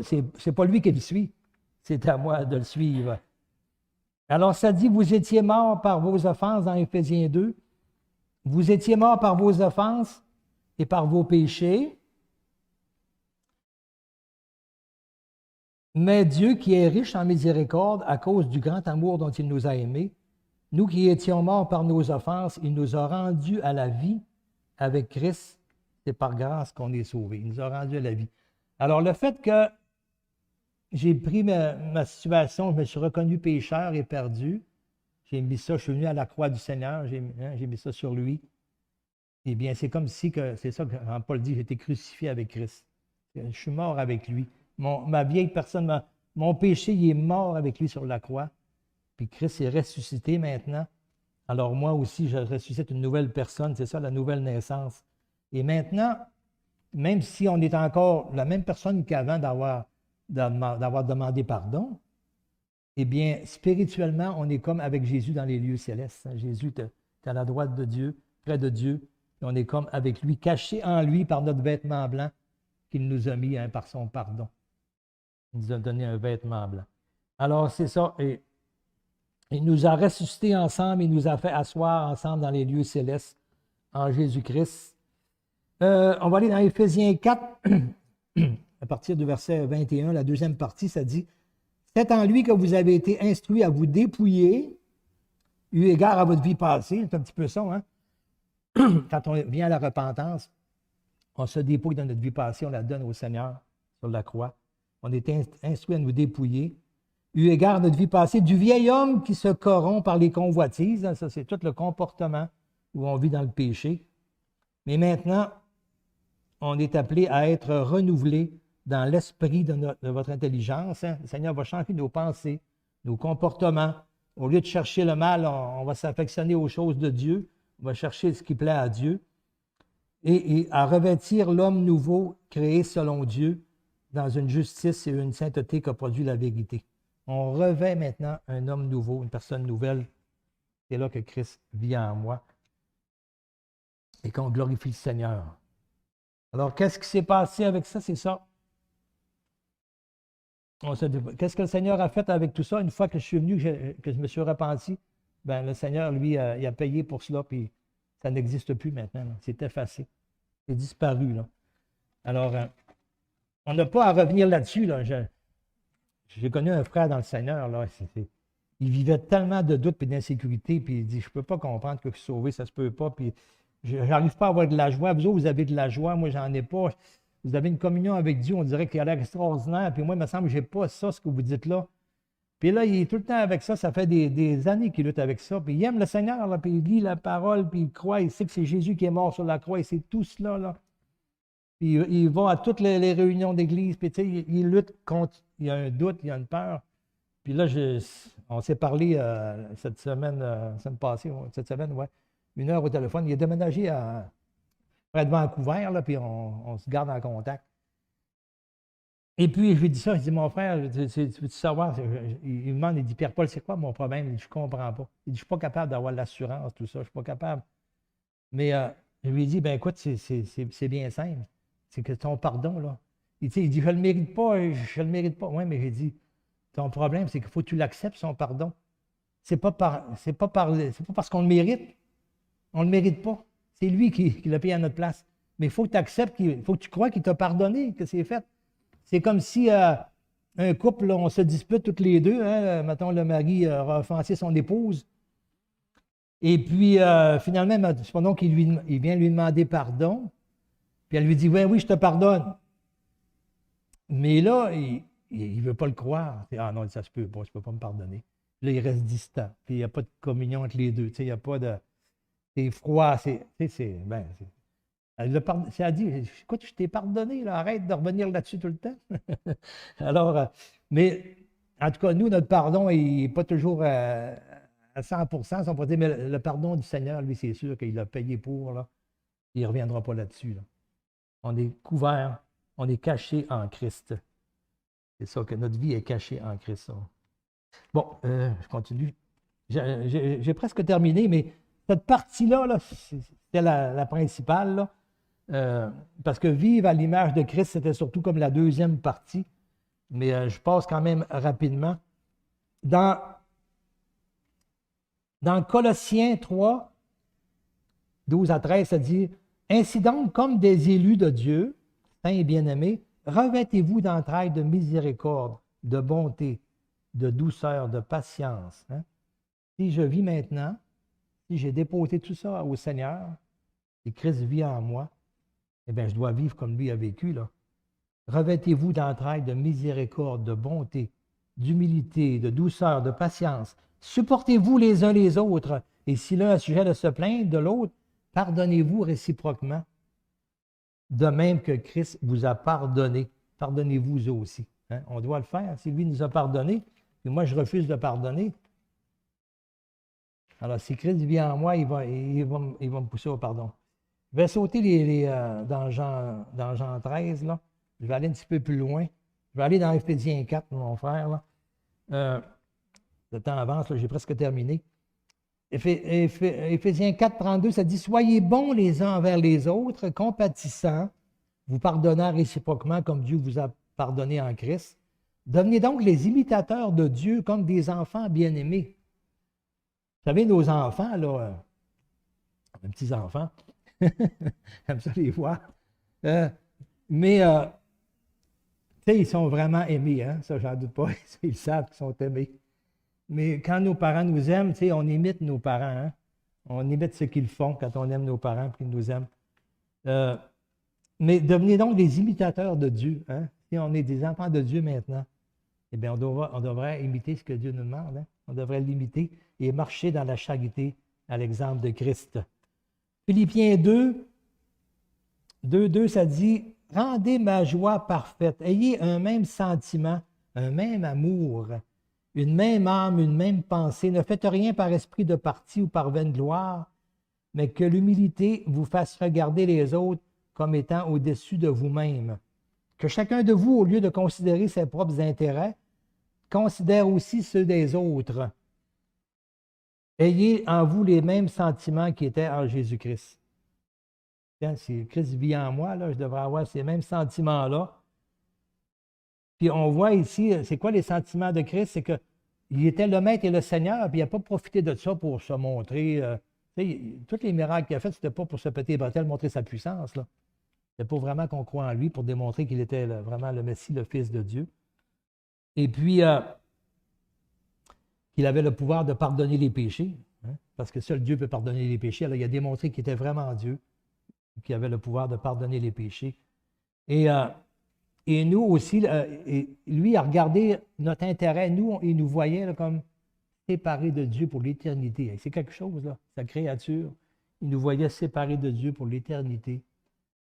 C'est pas lui qui le suit, c'est à moi de le suivre. Alors, ça dit, vous étiez morts par vos offenses dans Éphésiens 2. Vous étiez morts par vos offenses et par vos péchés. Mais Dieu, qui est riche en miséricorde à cause du grand amour dont il nous a aimés, nous qui étions morts par nos offenses, il nous a rendus à la vie avec Christ. C'est par grâce qu'on est sauvés. Il nous a rendus à la vie. Alors, le fait que j'ai pris ma situation, je me suis reconnu pécheur et perdu, j'ai mis ça, je suis venu à la croix du Seigneur, j'ai mis ça sur lui. Eh bien, c'est comme si, c'est ça que Paul dit, j'ai été crucifié avec Christ. Je suis mort avec lui. Ma vieille personne, mon péché, il est mort avec lui sur la croix. Puis Christ est ressuscité maintenant. Alors moi aussi, je ressuscite une nouvelle personne. C'est ça, la nouvelle naissance. Et maintenant, même si on est encore la même personne qu'avant d'avoir demandé pardon, eh bien, spirituellement, on est comme avec Jésus dans les lieux célestes. Jésus est à la droite de Dieu, près de Dieu. Et on est comme avec lui, caché en lui par notre vêtement blanc qu'il nous a mis par son pardon. Il nous a donné un vêtement blanc. Alors, c'est ça. Et il nous a ressuscités ensemble, il nous a fait asseoir ensemble dans les lieux célestes en Jésus-Christ. On va aller dans Éphésiens 4, à partir du verset 21, la deuxième partie, ça dit « C'est en lui que vous avez été instruits à vous dépouiller, eu égard à votre vie passée. » C'est un petit peu ça, hein? Quand on vient à la repentance, on se dépouille dans notre vie passée, on la donne au Seigneur sur la croix. On est instruits à nous dépouiller. Eu égard à notre vie passée, du vieil homme qui se corrompt par les convoitises. Ça, c'est tout le comportement où on vit dans le péché. Mais maintenant, on est appelé à être renouvelé dans l'esprit de votre intelligence. Le Seigneur va changer nos pensées, nos comportements. Au lieu de chercher le mal, on va s'affectionner aux choses de Dieu. On va chercher ce qui plaît à Dieu. Et à revêtir l'homme nouveau créé selon Dieu dans une justice et une sainteté qu'a produit la vérité. On revêt maintenant un homme nouveau, une personne nouvelle. C'est là que Christ vient en moi et qu'on glorifie le Seigneur. Alors, qu'est-ce qui s'est passé avec ça? C'est ça. Qu'est-ce que le Seigneur a fait avec tout ça? Une fois que je suis venu, que je me suis repenti, ben, le Seigneur, lui, il a payé pour cela, puis ça n'existe plus maintenant. C'est effacé. C'est disparu. Là. Alors, on n'a pas à revenir là-dessus. Là. J'ai connu un frère dans le Seigneur. Là, il vivait tellement de doutes et d'insécurité, puis il dit, je ne peux pas comprendre que je suis sauvé, ça ne se peut pas, puis je n'arrive pas à avoir de la joie. Vous autres, vous avez de la joie, moi, j'en ai pas. Vous avez une communion avec Dieu, on dirait qu'il a l'air extraordinaire, puis moi, il me semble que je n'ai pas ça, ce que vous dites là. Puis là, il est tout le temps avec ça, ça fait des années qu'il lutte avec ça, puis il aime le Seigneur, là, puis il lit la parole, puis il croit, il sait que c'est Jésus qui est mort sur la croix, et c'est tout cela, là. Puis il va à toutes les réunions d'église, puis tu sais, il lutte contre, il y a un doute, il y a une peur. Puis là, on s'est parlé cette semaine passée, cette semaine, ouais, 1 heure au téléphone. Il est déménagé près de Vancouver, là, puis on se garde en contact. Et puis, je lui dis ça, je dis, mon frère, tu veux-tu savoir? Il me demande, il dit, Pierre-Paul, c'est quoi mon problème? Il dit, je ne comprends pas. Il dit, je ne suis pas capable d'avoir l'assurance, tout ça, je ne suis pas capable. Mais je lui ai dit, ben écoute, c'est bien simple. C'est que ton pardon, là. Il dit, je ne le mérite pas, je ne le mérite pas. Oui, mais j'ai dit, ton problème, c'est qu'il faut que tu l'acceptes, son pardon. C'est pas parce qu'on le mérite. On ne le mérite pas. C'est lui qui l'a payé à notre place. Mais il faut que tu acceptes, il faut que tu crois qu'il t'a pardonné, que c'est fait. C'est comme si un couple, là, on se dispute toutes les deux. Hein, mettons, le mari a offensé son épouse. Et puis, finalement, cependant qu'il vient lui demander pardon. Puis elle lui dit, oui, je te pardonne. Mais là, il ne veut pas le croire. Ah non, ça se peut pas, je ne peux pas me pardonner. Là, il reste distant. Puis il n'y a pas de communion entre les deux. Il n'y a pas de. C'est froid. Elle a dit, écoute, je t'ai pardonné, là, arrête de revenir là-dessus tout le temps. Alors, mais en tout cas, nous, notre pardon, il n'est pas toujours à 100%, si on peut dire, mais le pardon du Seigneur, lui, c'est sûr qu'il a payé pour, là. Il ne reviendra pas là-dessus. Là. On est couvert, on est caché en Christ. C'est ça, que notre vie est cachée en Christ. Ça. Bon, je continue. J'ai presque terminé, mais cette partie-là, là, c'était la principale, là. Parce que vivre à l'image de Christ, c'était surtout comme la deuxième partie. Mais je passe quand même rapidement. Dans Colossiens 3, 12 à 13, ça dit « Ainsi donc, comme des élus de Dieu, saints et bien-aimés, revêtez-vous d'entrailles de miséricorde, de bonté, de douceur, de patience. Hein? Si je vis maintenant, si j'ai déposé tout ça au Seigneur, et Christ vit en moi, eh bien, je dois vivre comme lui a vécu, là. Revêtez-vous d'entrailles de miséricorde, de bonté, d'humilité, de douceur, de patience. Supportez-vous les uns les autres, et si l'un a sujet de se plaindre de l'autre, pardonnez-vous réciproquement. De même que Christ vous a pardonné, pardonnez-vous aussi. Hein? On doit le faire. Si lui nous a pardonné, et moi je refuse de pardonner, alors si Christ vient en moi, il va me pousser au pardon. Je vais sauter dans Jean 13, là. Je vais aller un petit peu plus loin. Je vais aller dans Éphésiens 4, mon frère. Là. Le temps avance, là, j'ai presque terminé. Éphésiens 4, 32, ça dit « Soyez bons les uns envers les autres, compatissants, vous pardonnant réciproquement comme Dieu vous a pardonné en Christ. Devenez donc les imitateurs de Dieu comme des enfants bien-aimés. » Vous savez, nos enfants, là, mes petits-enfants, j'aime ça les voir. Mais, tu sais, ils sont vraiment aimés, hein? Ça, j'en doute pas. Ils savent qu'ils sont aimés. Mais quand nos parents nous aiment, tu sais, on imite nos parents, hein? On imite ce qu'ils font quand on aime nos parents et qu'ils nous aiment. Mais devenez donc des imitateurs de Dieu, hein? Si on est des enfants de Dieu maintenant, eh bien, on devrait imiter ce que Dieu nous demande, hein? On devrait l'imiter et marcher dans la charité à l'exemple de Christ. Philippiens 2, 2, ça dit « Rendez ma joie parfaite, ayez un même sentiment, un même amour, une même âme, une même pensée. Ne faites rien par esprit de parti ou par vaine gloire, mais que l'humilité vous fasse regarder les autres comme étant au-dessus de vous-même. Que chacun de vous, au lieu de considérer ses propres intérêts, considère aussi ceux des autres. Ayez en vous les mêmes sentiments qui étaient en Jésus-Christ. » Si Christ vit en moi, là, je devrais avoir ces mêmes sentiments-là. Puis on voit ici, c'est quoi les sentiments de Christ? C'est qu'il était le Maître et le Seigneur, puis il n'a pas profité de ça pour se montrer. Tous les miracles qu'il a faits, ce n'était pas pour se péter les bretelles, montrer sa puissance. C'était pour vraiment qu'on croit en lui, pour démontrer qu'il était vraiment le Messie, le Fils de Dieu. Et puis, qu'il avait le pouvoir de pardonner les péchés, hein, parce que seul Dieu peut pardonner les péchés. Alors, il a démontré qu'il était vraiment Dieu, qu'il avait le pouvoir de pardonner les péchés. Et nous aussi, lui a regardé notre intérêt. Nous, il nous voyait là, comme séparés de Dieu pour l'éternité. C'est quelque chose, là, sa créature. Il nous voyait séparés de Dieu pour l'éternité.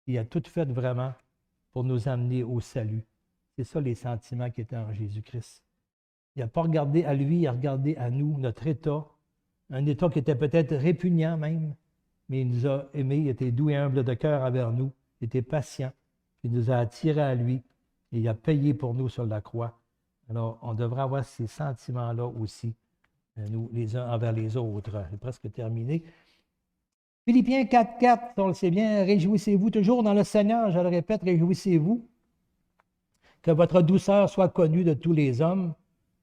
Il a tout fait vraiment pour nous amener au salut. C'est ça les sentiments qui étaient en Jésus-Christ. Il n'a pas regardé à lui, il a regardé à nous, notre état. Un état qui était peut-être répugnant même, mais il nous a aimés, il était doux et humble de cœur envers nous, il était patient, il nous a attirés à lui et il a payé pour nous sur la croix. Alors, on devrait avoir ces sentiments-là aussi, nous, les uns envers les autres. C'est presque terminé. Philippiens 4.4, on le sait bien, réjouissez-vous toujours dans le Seigneur, je le répète, réjouissez-vous. Que votre douceur soit connue de tous les hommes.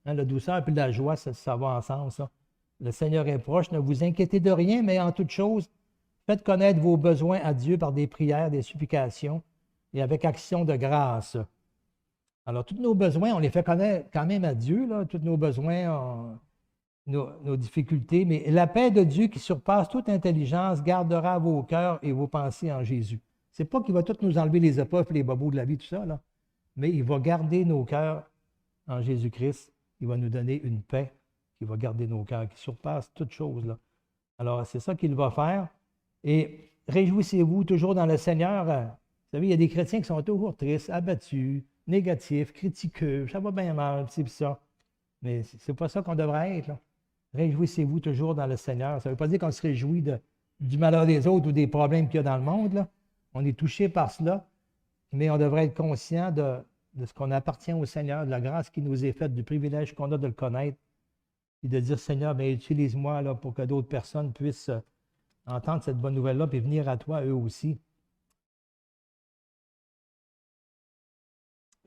Hein, la douceur et la joie, ça va ensemble, ça. Le Seigneur est proche, ne vous inquiétez de rien, mais en toute chose, faites connaître vos besoins à Dieu par des prières, des supplications et avec action de grâce. Alors, tous nos besoins, on les fait connaître quand même à Dieu, là, tous nos besoins, nos difficultés, mais la paix de Dieu qui surpasse toute intelligence gardera vos cœurs et vos pensées en Jésus. C'est pas qu'il va tout nous enlever les épreuves, les bobos de la vie, tout ça, là. mais il va garder nos cœurs en Jésus-Christ. Il va nous donner une paix qui va garder nos cœurs, qui surpasse toute chose, là. Alors, c'est ça qu'il va faire. Et réjouissez-vous toujours dans le Seigneur. Vous savez, il y a des chrétiens qui sont toujours tristes, abattus, négatifs, critiqueux. Ça va bien mal, c'est ça. Mais c'est pas ça qu'on devrait être, là. Réjouissez-vous toujours dans le Seigneur. Ça ne veut pas dire qu'on se réjouit du malheur des autres ou des problèmes qu'il y a dans le monde, là. On est touché par cela, mais on devrait être conscient de ce qu'on appartient au Seigneur, de la grâce qui nous est faite, du privilège qu'on a de le connaître, et de dire, Seigneur, bien, utilise-moi là, pour que d'autres personnes puissent entendre cette bonne nouvelle-là et venir à toi, eux aussi.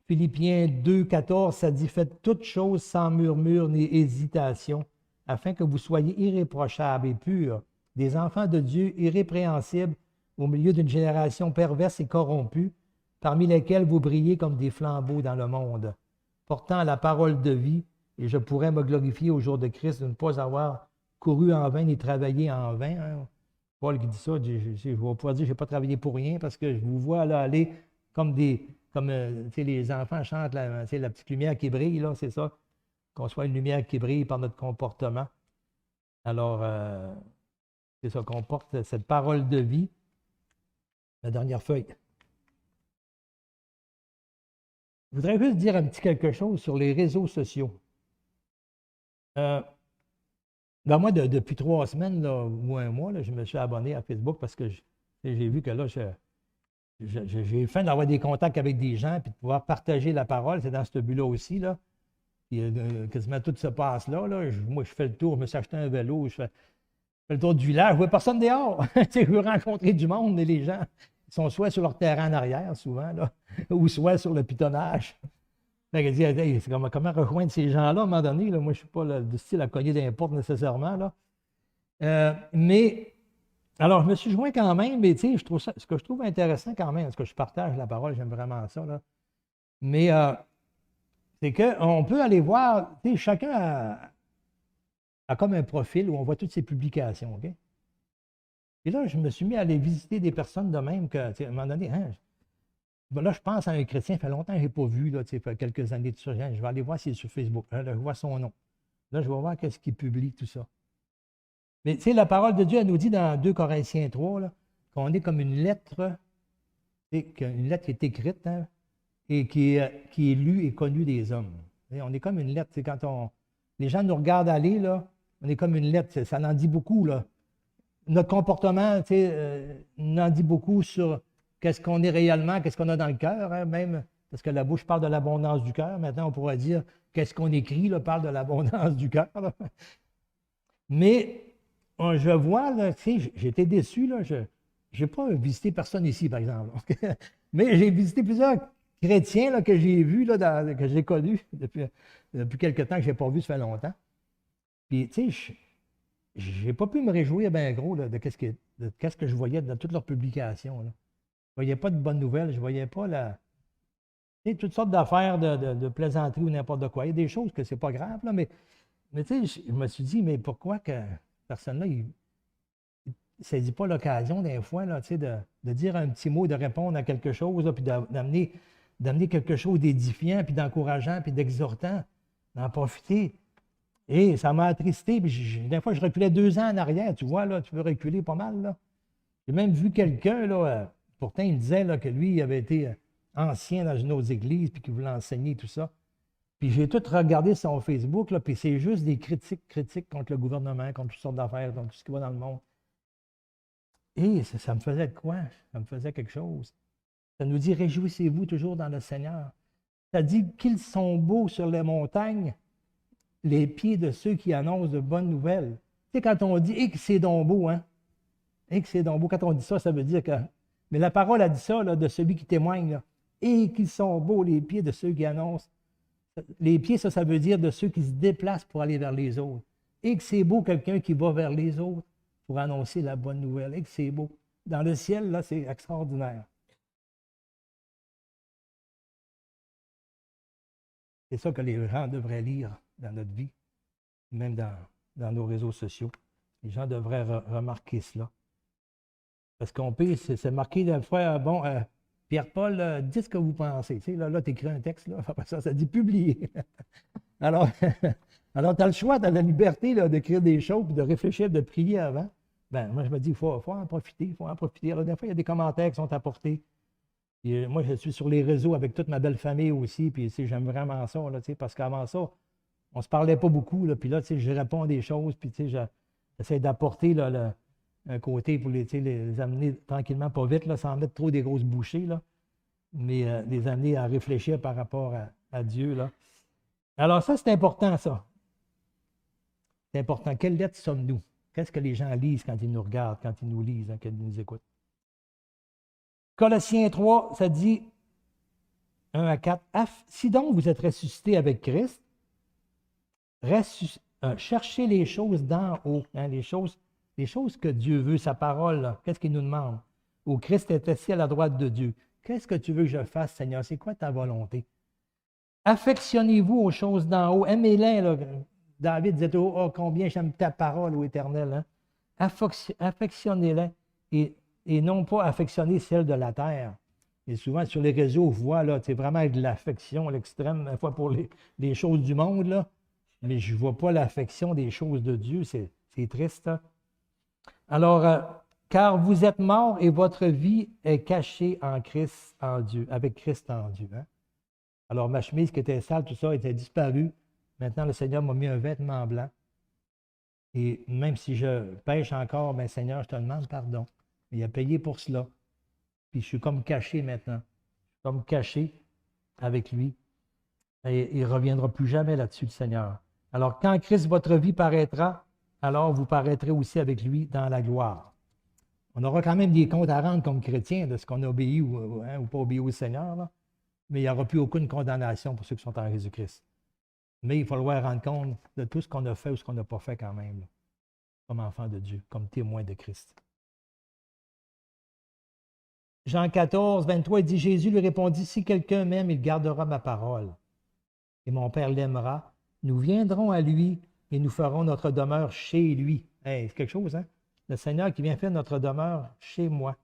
Philippiens 2, 14, ça dit, faites toutes choses sans murmure ni hésitation, afin que vous soyez irréprochables et purs, des enfants de Dieu irrépréhensibles au milieu d'une génération perverse et corrompue, parmi lesquels vous brillez comme des flambeaux dans le monde, portant la parole de vie, et je pourrais me glorifier au jour de Christ de ne pas avoir couru en vain ni travaillé en vain. Hein. Paul qui dit ça, je vais pouvoir dire que je n'ai pas travaillé pour rien parce que je vous vois là aller comme les enfants chantent la petite lumière qui brille, là, c'est ça, qu'on soit une lumière qui brille par notre comportement. Alors, c'est ça qu'on porte cette parole de vie. La dernière feuille. Je voudrais juste dire un petit quelque chose sur les réseaux sociaux. Moi, depuis 3 semaines là, ou un mois, là, je me suis abonné à Facebook parce que j'ai vu que là, j'ai faim d'avoir des contacts avec des gens et de pouvoir partager la parole. C'est dans ce but-là aussi. Là. Puis, quasiment tout se passe là. Moi, je fais le tour, je me suis acheté un vélo, je fais le tour du village, je ne vois personne dehors. Je veux rencontrer du monde, mais les gens sont soit sur leur terrain en arrière, souvent, là, ou soit sur le pitonnage. C'est comment rejoindre ces gens-là à un moment donné. Là. Moi, je ne suis pas du style à cogner des portes nécessairement. Là. Mais, alors, je me suis joint quand même, mais tu sais, ce que je trouve intéressant quand même, parce que je partage la parole, j'aime vraiment ça. Là. Mais c'est qu'on peut aller voir, tu sais, chacun a comme un profil où on voit toutes ses publications. OK? Et là, je me suis mis à aller visiter des personnes de même que, à un moment donné, hein, là, je pense à un chrétien, ça fait longtemps que je n'ai pas vu, là, ça fait quelques années de ça. Je vais aller voir s'il est sur Facebook. Là, je vois son nom. Là, je vais voir qu'est-ce qu'il publie, tout ça. Mais tu sais, la parole de Dieu, elle nous dit dans 2 Corinthiens 3, là, qu'on est comme une lettre, une lettre qui est écrite hein, et qui est lue et connue des hommes. Et on est comme une lettre. Quand les gens nous regardent aller, là, on est comme une lettre. Ça en dit beaucoup. Là. Notre comportement en dit beaucoup sur qu'est-ce qu'on est réellement, qu'est-ce qu'on a dans le cœur, hein, même, parce que la bouche parle de l'abondance du cœur. Maintenant, on pourrait dire qu'est-ce qu'on écrit, là, parle de l'abondance du cœur. Là. Mais je vois, là, j'ai été déçu, là, je n'ai pas visité personne ici, par exemple. Mais j'ai visité plusieurs chrétiens là, que j'ai vus, là, que j'ai connus depuis quelque temps, que je n'ai pas vu, ça fait longtemps. Puis, tu sais, je n'ai pas pu me réjouir bien gros là, de qu'est-ce que je voyais dans toutes leurs publications. Là. Je ne voyais pas de bonnes nouvelles, je ne voyais pas toutes sortes d'affaires de plaisanteries ou n'importe de quoi. Il y a des choses que c'est pas grave, là, mais tu sais, je me suis dit, mais pourquoi que cette personne-là, il ne saisit pas l'occasion des fois là, de dire un petit mot, de répondre à quelque chose, là, puis d'amener quelque chose d'édifiant, puis d'encourageant, puis d'exhortant, d'en profiter. Et ça m'a attristé, puis des fois, je reculais 2 ans en arrière, tu vois, là, tu veux reculer pas mal, là. J'ai même vu quelqu'un, là, pourtant, il disait là, que lui, il avait été ancien dans une autre église, puis qu'il voulait enseigner tout ça. Puis j'ai tout regardé son Facebook, là, puis c'est juste des critiques contre le gouvernement, contre toutes sortes d'affaires, contre tout ce qui va dans le monde. Et ça me faisait de quoi? Ça me faisait quelque chose. Ça nous dit, réjouissez-vous toujours dans le Seigneur. Ça dit qu'ils sont beaux sur les montagnes, les pieds de ceux qui annoncent de bonnes nouvelles. Tu sais, quand on dit, et que c'est donc beau, hein? Et que c'est donc beau, quand on dit ça, ça veut dire que. Mais la parole a dit ça, là, de celui qui témoigne, là. Et qu'ils sont beaux, les pieds de ceux qui annoncent. Les pieds, ça veut dire de ceux qui se déplacent pour aller vers les autres. Et que c'est beau quelqu'un qui va vers les autres pour annoncer la bonne nouvelle. Et que c'est beau. Dans le ciel, là, c'est extraordinaire. C'est ça que les gens devraient lire dans notre vie, même dans nos réseaux sociaux. Les gens devraient remarquer cela. Parce qu'on peut, c'est marqué des fois, bon, Pierre-Paul, dites ce que vous pensez. Tu sais, là tu écris un texte, là, après ça dit publier. Alors, alors tu as le choix, tu as la liberté là, d'écrire des choses, puis de réfléchir, de prier avant. Ben, moi, je me dis, il faut en profiter, il faut en profiter. Alors, des fois, il y a des commentaires qui sont apportés. Puis, moi, je suis sur les réseaux avec toute ma belle famille aussi, puis tu sais, j'aime vraiment ça, là, tu sais, parce qu'avant ça, on ne se parlait pas beaucoup, là, puis là, tu sais, je réponds à des choses, puis tu sais, j'essaie d'apporter là, un côté pour tu sais, les amener tranquillement, pas vite, là, sans mettre trop des grosses bouchées, là, mais les amener à réfléchir par rapport à Dieu. Là. Alors ça, c'est important, ça. C'est important. Quelle lettre sommes-nous? Qu'est-ce que les gens lisent quand ils nous regardent, quand ils nous lisent, quand ils nous écoutent? Colossiens 3, ça dit 1 à 4. Si donc vous êtes ressuscités avec Christ, cherchez les choses d'en haut, hein, les choses que Dieu veut, sa parole. Qu'est-ce qu'il nous demande? Où Christ est assis à la droite de Dieu. Qu'est-ce que tu veux que je fasse, Seigneur? C'est quoi ta volonté? Affectionnez-vous aux choses d'en haut. Aimez-les. Là. David disait, oh, combien j'aime ta parole, ô Éternel. Hein? Affectionnez-les et non pas affectionner celle de la terre. Et souvent, sur les réseaux, on voit, là, c'est vraiment de l'affection à l'extrême, une fois pour les choses du monde, là. Mais je ne vois pas l'affection des choses de Dieu. C'est triste. Hein? Alors, car vous êtes morts et votre vie est cachée en Christ, en Dieu, avec Christ en Dieu. Hein? Alors, ma chemise qui était sale, tout ça, était disparue. Maintenant, le Seigneur m'a mis un vêtement blanc. Et même si je pêche encore, bien, Seigneur, je te demande pardon. Il a payé pour cela. Puis je suis comme caché maintenant. Je suis comme caché avec lui. Et il ne reviendra plus jamais là-dessus, le Seigneur. Alors, quand Christ, votre vie paraîtra, alors vous paraîtrez aussi avec lui dans la gloire. On aura quand même des comptes à rendre comme chrétiens de ce qu'on a obéi ou pas obéi au Seigneur, là. Mais il n'y aura plus aucune condamnation pour ceux qui sont en Jésus-Christ. Mais il faut falloir rendre compte de tout ce qu'on a fait ou ce qu'on n'a pas fait quand même, là, comme enfant de Dieu, comme témoin de Christ. Jean 14, 23, il dit, Jésus lui répondit, si quelqu'un m'aime, il gardera ma parole. Et mon Père l'aimera. Nous viendrons à lui et nous ferons notre demeure chez lui. Hey, c'est quelque chose, hein? Le Seigneur qui vient faire notre demeure chez moi.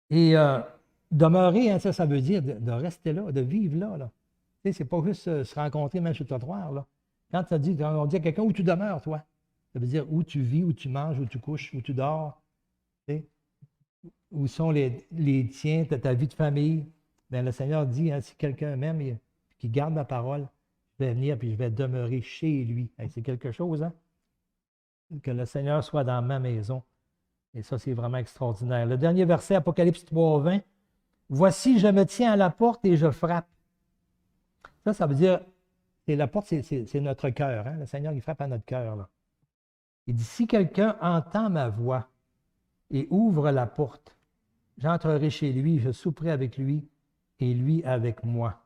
Et demeurer, hein, ça veut dire de rester là, de vivre là. Là. Tu sais, c'est pas juste se rencontrer même sur le trottoir. Là. Quand on dit à quelqu'un où tu demeures, toi, ça veut dire où tu vis, où tu manges, où tu couches, où tu dors. Tu sais, où sont les tiens, ta vie de famille. Bien, le Seigneur dit, hein, si quelqu'un m'aime et qui garde ma parole, je vais venir et je vais demeurer chez lui. Hey, c'est quelque chose, hein? Que le Seigneur soit dans ma maison. Et ça, c'est vraiment extraordinaire. Le dernier verset, Apocalypse 3, 20. Voici, je me tiens à la porte et je frappe. Ça veut dire, la porte, c'est notre cœur. Hein? Le Seigneur, il frappe à notre cœur. Là. Il dit, si quelqu'un entend ma voix et ouvre la porte, j'entrerai chez lui, je souperai avec lui et lui avec moi.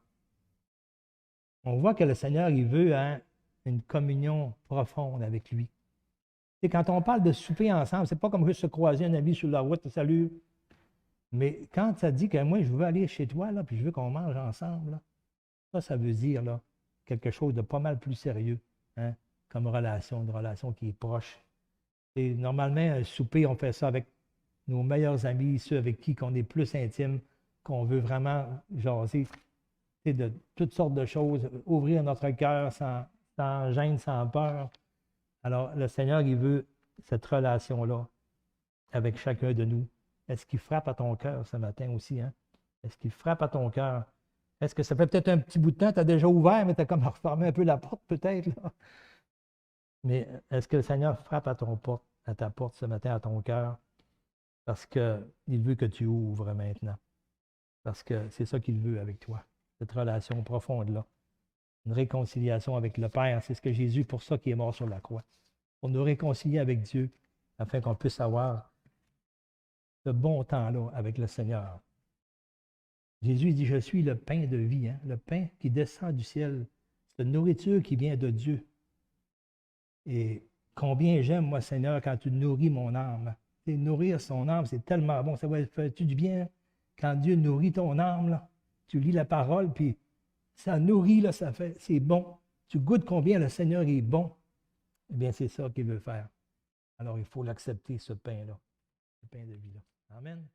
On voit que le Seigneur, il veut hein, une communion profonde avec lui. Et quand on parle de souper ensemble, c'est pas comme juste se croiser un ami sur la route, salut. Mais quand ça dit que moi, je veux aller chez toi, là, puis je veux qu'on mange ensemble, là, ça veut dire là, quelque chose de pas mal plus sérieux, hein, comme relation, une relation qui est proche. Et normalement, un souper, on fait ça avec nos meilleurs amis, ceux avec qui on est plus intime, qu'on veut vraiment jaser de toutes sortes de choses, ouvrir notre cœur sans gêne, sans peur. Alors, le Seigneur, il veut cette relation-là avec chacun de nous. Est-ce qu'il frappe à ton cœur ce matin aussi? Hein? Est-ce qu'il frappe à ton cœur? Est-ce que ça fait peut-être un petit bout de temps, tu as déjà ouvert, mais tu as comme refermé un peu la porte peut-être? Là? Mais est-ce que le Seigneur frappe à ta porte ce matin, à ton cœur? Parce qu'il veut que tu ouvres maintenant. Parce que c'est ça qu'il veut avec toi, cette relation profonde-là. Une réconciliation avec le Père. C'est ce que Jésus, pour ça, qui est mort sur la croix. Pour nous réconcilier avec Dieu, afin qu'on puisse avoir ce bon temps-là avec le Seigneur. Jésus dit, je suis le pain de vie, hein? Le pain qui descend du ciel. C'est une nourriture qui vient de Dieu. Et combien j'aime, moi, Seigneur, quand tu nourris mon âme. Et nourrir son âme, c'est tellement bon. Ça va faire-tu du bien quand Dieu nourrit ton âme, là? Tu lis la parole, puis ça nourrit, là, c'est bon. Tu goûtes combien le Seigneur est bon. Eh bien, c'est ça qu'il veut faire. Alors, il faut l'accepter, ce pain-là. le pain de vie. Là. Amen.